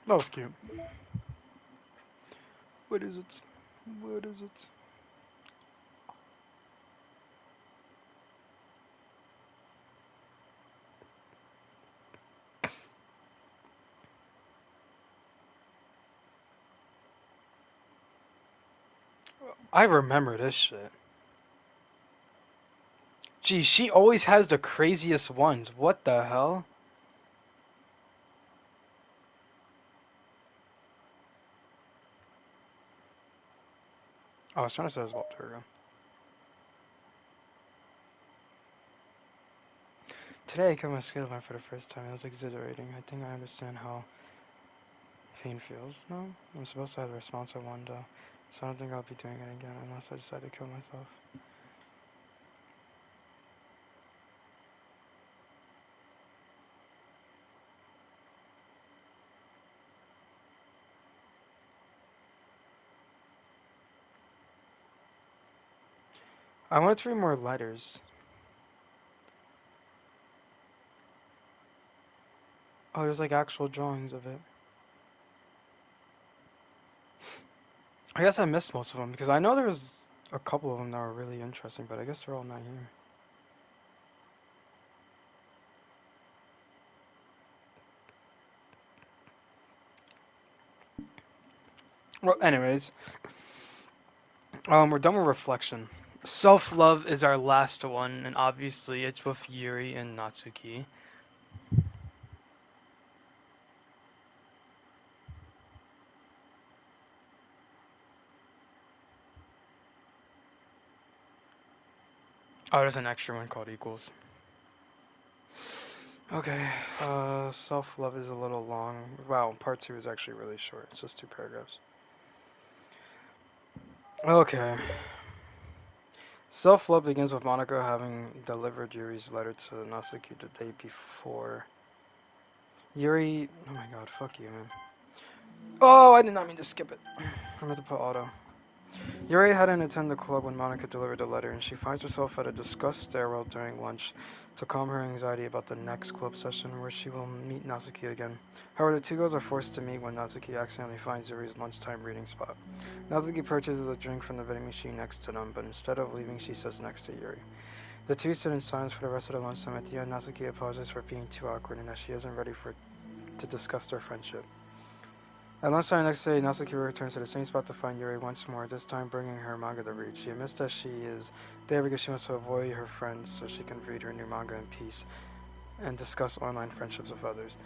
Speaker 1: That was cute. What is it? What is it? I remember this shit. Gee, she always has the craziest ones. What the hell? Oh, I was trying to say it was about Turgo. Today I cut my skin line for the first time. It was exhilarating. I think I understand how pain feels now. I'm supposed to have the responsive one though, so I don't think I'll be doing it again unless I decide to kill myself. I want to read more letters. Oh, there's like actual drawings of it. I guess I missed most of them because I know there was a couple of them that were really interesting, but I guess they're all not here. Well, anyways, we're done with reflection. Self-love is our last one, and obviously it's with Yuri and Natsuki. Oh, there's an extra one called Equals. Okay, self-love is a little long. Wow, part 2 is actually really short. It's just 2 paragraphs. Okay. Self-love begins with Monica having delivered Yuri's letter to Natsuki the day before. Yuri... Oh my god, fuck you, man. Oh, I did not mean to skip it. I meant to put auto. Yuri hadn't attended the club when Monica delivered the letter, and she finds herself at a discussed stairwell during lunch to calm her anxiety about the next club session where she will meet Natsuki again. However, the two girls are forced to meet when Natsuki accidentally finds Yuri's lunchtime reading spot. Natsuki purchases a drink from the vending machine next to them, but instead of leaving, she sits next to Yuri. The two sit in silence for the rest of the lunchtime. At the end, Natsuki apologizes for being too awkward and that she isn't ready to discuss their friendship. At lunchtime the next day, Natsuki returns to the same spot to find Yuri once more, this time bringing her manga to read. She admits that she is there because she wants to avoid her friends so she can read her new manga in peace and discuss online friendships with others.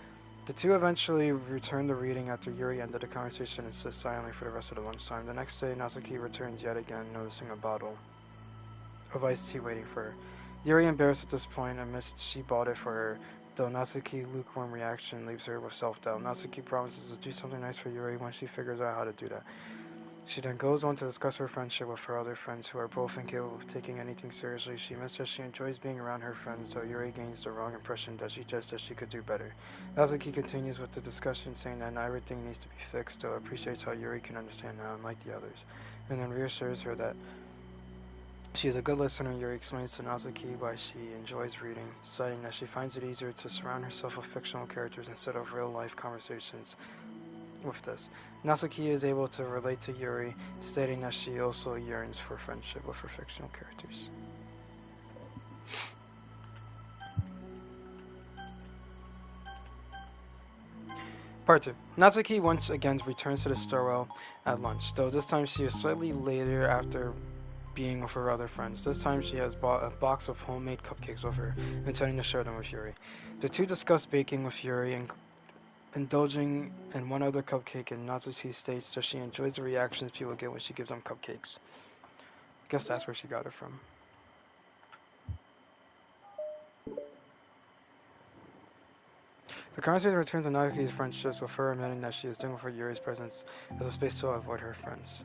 Speaker 1: The two eventually return to reading after Yuri ended the conversation and sits silently for the rest of the lunchtime. The next day, Natsuki returns yet again, noticing a bottle of iced tea waiting for her. Yuri, embarrassed at this point, admits she bought it for her, though Natsuki's lukewarm reaction leaves her with self-doubt. Natsuki promises to do something nice for Yuri when she figures out how to do that. She then goes on to discuss her friendship with her other friends who are both incapable of taking anything seriously. She admits that she enjoys being around her friends, though Yuri gains the wrong impression that she suggests that she could do better. Natsuki continues with the discussion, saying that not everything needs to be fixed, though appreciates how Yuri can understand her unlike the others, and then reassures her that she is a good listener. Yuri explains to Natsuki why she enjoys reading, citing that she finds it easier to surround herself with fictional characters instead of real-life conversations with this. Natsuki is able to relate to Yuri, stating that she also yearns for friendship with her fictional characters. Part 2. Natsuki once again returns to the stairwell at lunch, though this time she is slightly later after being with her other friends. This time she has bought a box of homemade cupcakes with her, intending to share them with Yuri. The two discuss baking with Yuri and indulging in one other cupcake, and Natsuki states that she enjoys the reactions people get when she gives them cupcakes. I guess that's where she got it from. The conversation returns to Natsuki's friendships, with her admitting that she is thankful for Yuri's presence as a space to avoid her friends.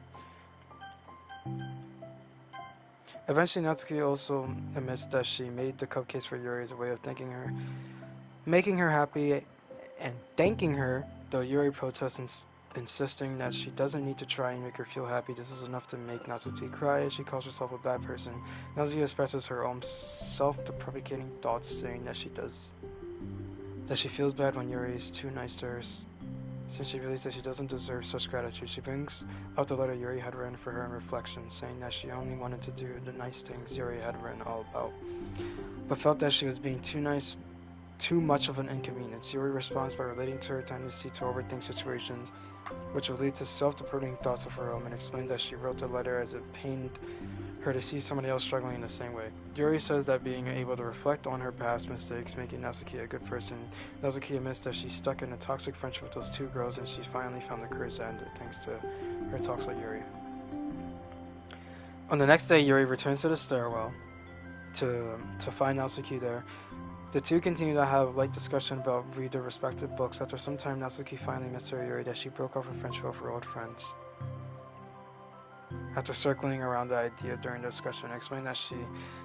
Speaker 1: Eventually, Natsuki also admits that she made the cupcakes for Yuri as a way of thanking her, making her happy, and thanking her, though Yuri protests, insisting that she doesn't need to try and make her feel happy. This is enough to make Natsuki cry. She calls herself a bad person. Natsuki expresses her own self-deprecating thoughts, saying that she feels bad when Yuri is too nice to her, since she believes that she doesn't deserve such gratitude. She brings up the letter Yuri had written for her in reflection, saying that she only wanted to do the nice things Yuri had written all about, but felt that she was being too much of an inconvenience. Yuri responds by relating to her tendency to overthink situations, which would lead to self-deprecating thoughts of her own, and explains that she wrote the letter as it pained her to see somebody else struggling in the same way. Yuri says that being able to reflect on her past mistakes, making Natsuki a good person. Natsuki admits that she's stuck in a toxic friendship with those two girls, and she's finally found the courage to end it, thanks to her talks with Yuri. On the next day, Yuri returns to the stairwell to find Natsuki there. The two continue to have light discussion about read their respective books. After some time, Natsuki finally admits to Yuri that she broke off her friendship with her old friends. After circling around the idea during the discussion, explained that she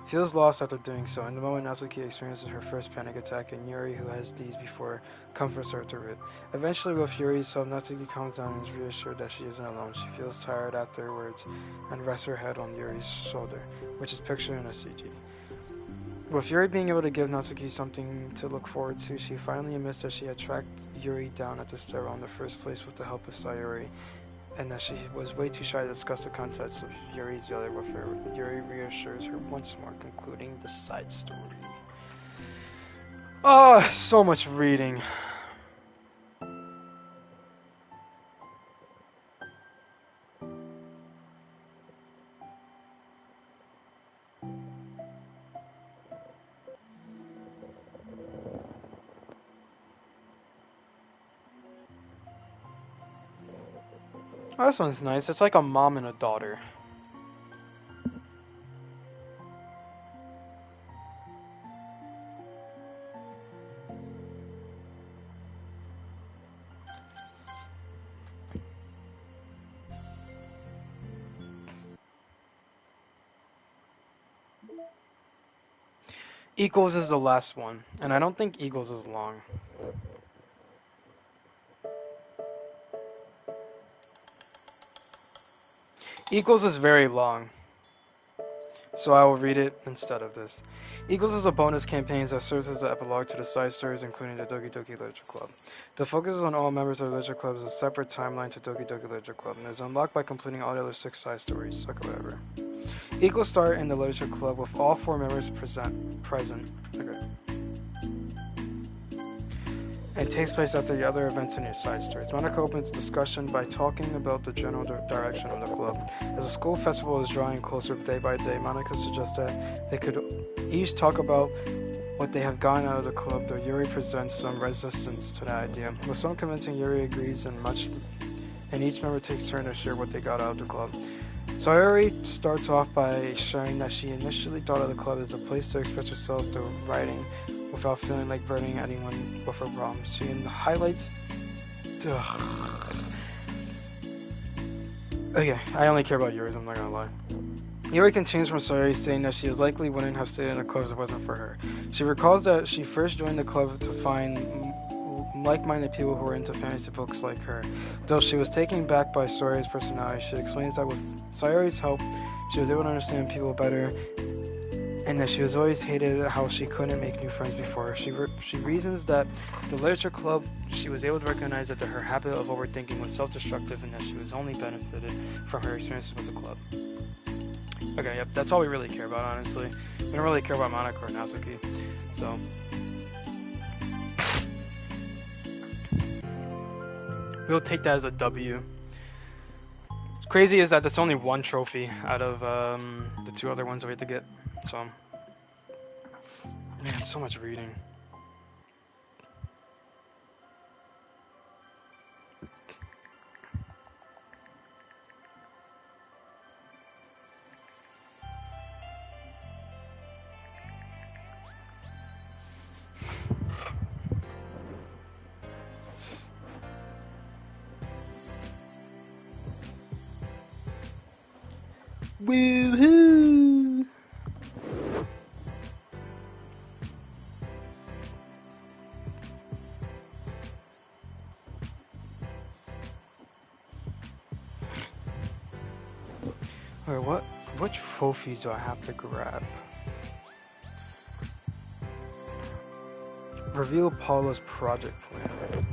Speaker 1: feels lost after doing so. In the moment, Natsuki experiences her first panic attack, and Yuri, who has these before, comforts her through it. Eventually, with Yuri's help, Natsuki calms down and is reassured that she isn't alone. She feels tired afterwards and rests her head on Yuri's shoulder, which is pictured in a CG. With Yuri being able to give Natsuki something to look forward to, she finally admits that she had tracked Yuri down at the stairwell in the first place with the help of Sayori, and that she was way too shy to discuss the contents of Yuri's letter with her. Yuri reassures her once more, concluding the side story. Oh, so much reading. Oh, this one's nice. It's like a mom and a daughter. Equals is the last one, and I don't think Equals is long. Equals is very long, so I will read it instead of this. Equals is a bonus campaign that serves as the epilogue to the side stories, including the Doki Doki Literature Club. The focus on all members of the Literature Club is a separate timeline to Doki Doki Literature Club, and is unlocked by completing all the other 6 side stories. Okay, whatever. Equals start in the Literature Club with all 4 members present. Okay. And takes place after the other events in your side stories. Monica opens discussion by talking about the general direction of the club. As the school festival is drawing closer day by day, Monica suggests that they could each talk about what they have gotten out of the club, though Yuri presents some resistance to that idea. With some convincing, Yuri agrees, and each member takes turn to share what they got out of the club. So Yuri starts off by sharing that she initially thought of the club as a place to express herself through writing, without feeling like burdening anyone with her problems. She highlights... Okay, I only care about Yuri's, I'm not gonna lie. Yuri continues from Sayori, saying that she likely wouldn't have stayed in the club if it wasn't for her. She recalls that she first joined the club to find like-minded people who were into fantasy books like her. Though she was taken back by Sayori's personality, she explains that with Sayori's help, she was able to understand people better, and that she was always hated how she couldn't make new friends before. She reasons that the literature club, she was able to recognize that her habit of overthinking was self-destructive, and that she was only benefited from her experiences with the club. Okay, yep, that's all we really care about, honestly. We don't really care about Monica or Natsuki, so... We'll take that as a W. Crazy is that that's only 1 trophy out of the 2 other ones we have to get, so... Man, so much reading. Woohoo! Alright, what trophies do I have to grab? Reveal Paula's project plan.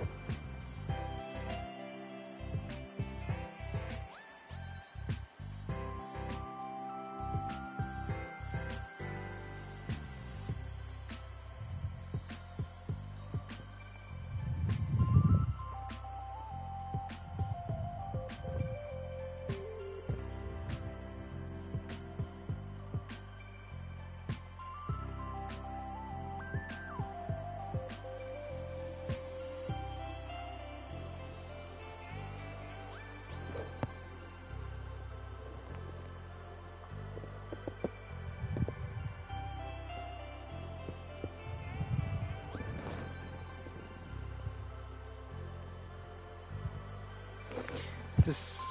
Speaker 1: This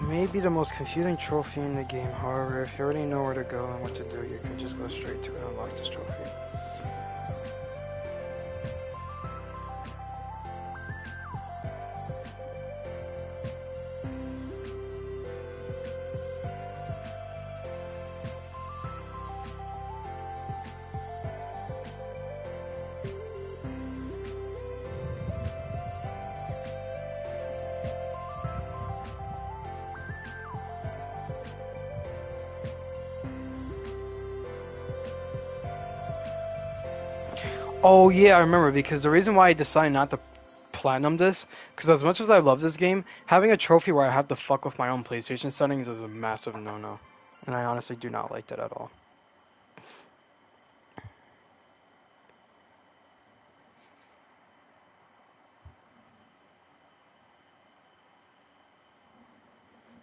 Speaker 1: may be the most confusing trophy in the game, however, if you already know where to go and what to do, you can just go straight to it and unlock this trophy. Oh yeah, I remember, because the reason why I decided not to platinum this, because as much as I love this game, having a trophy where I have to fuck with my own PlayStation settings is a massive no-no. And I honestly do not like that at all.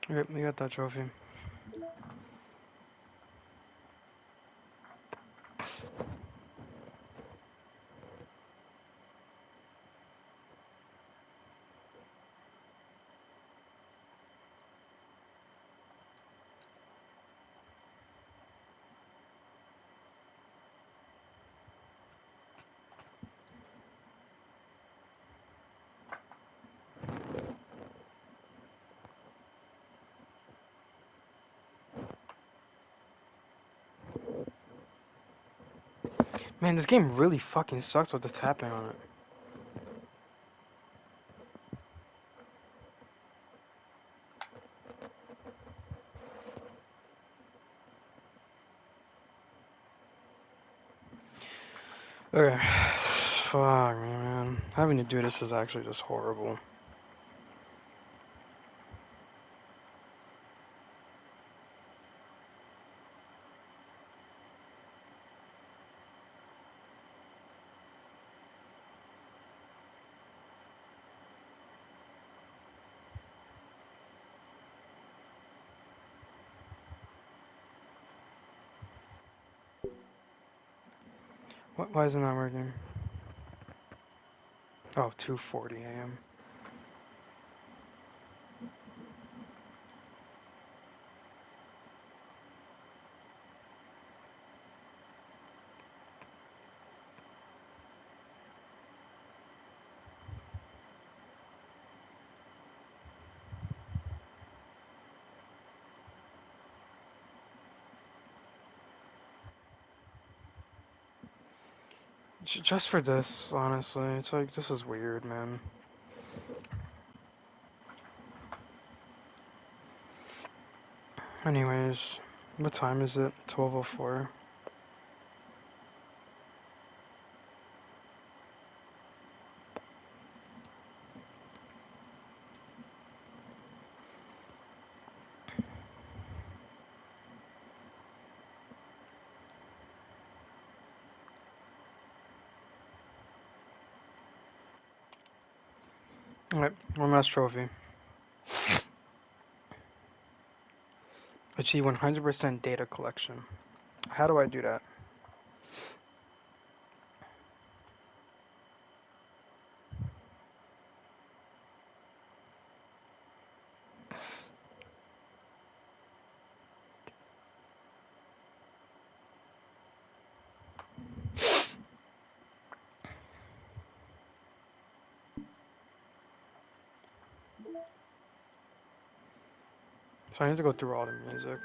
Speaker 1: Yep, we got that trophy. Man, this game really fucking sucks with the tapping on it. Okay. Fuck, man. Having to do this is actually just horrible. Why is it not working? Oh, 2:40 a.m. Just for this, honestly. It's like, this is weird, man. Anyways, what time is it? 12:04. Alright, one last trophy. Achieve 100% data collection. How do I do that? So I need to go through all the music.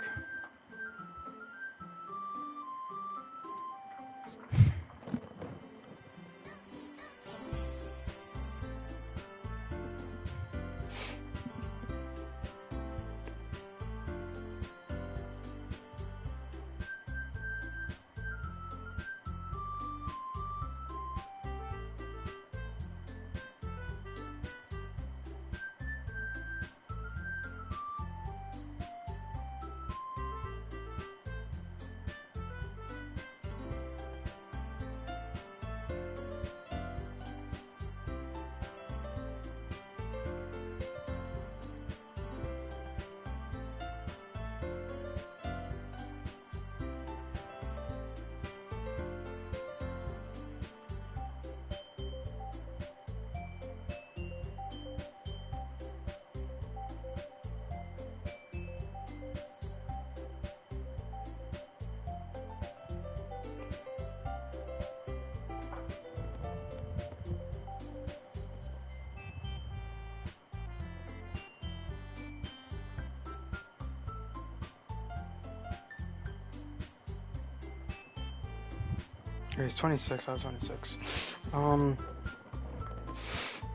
Speaker 1: Okay, it's 26, I have 26.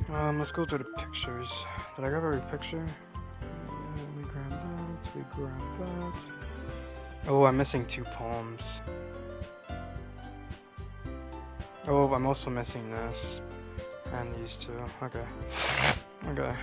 Speaker 1: Let's go through the pictures. Did I grab every picture? We grab that, we grab that. Oh, I'm missing 2 poems. Oh, I'm also missing this. And these 2. Okay. Okay,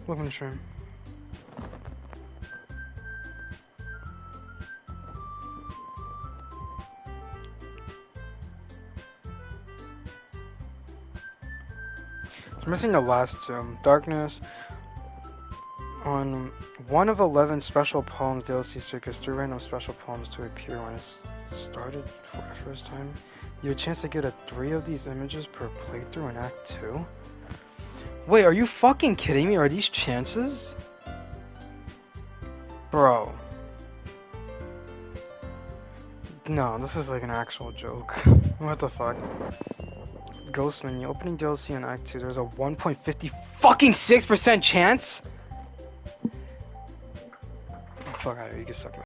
Speaker 1: welcome to stream. I'm missing the last 2. Darkness. On one of 11 special poems, DLC circus 3 random special poems to appear when it started for the first time. You have a chance to get 3 of these images per playthrough in Act 2? Wait, are you fucking kidding me? Are these chances? Bro. No, this is like an actual joke. What the fuck? Ghostman, the opening DLC in Act 2, there's a 1.50 fucking 6% chance? Fuck out of here, you can suck my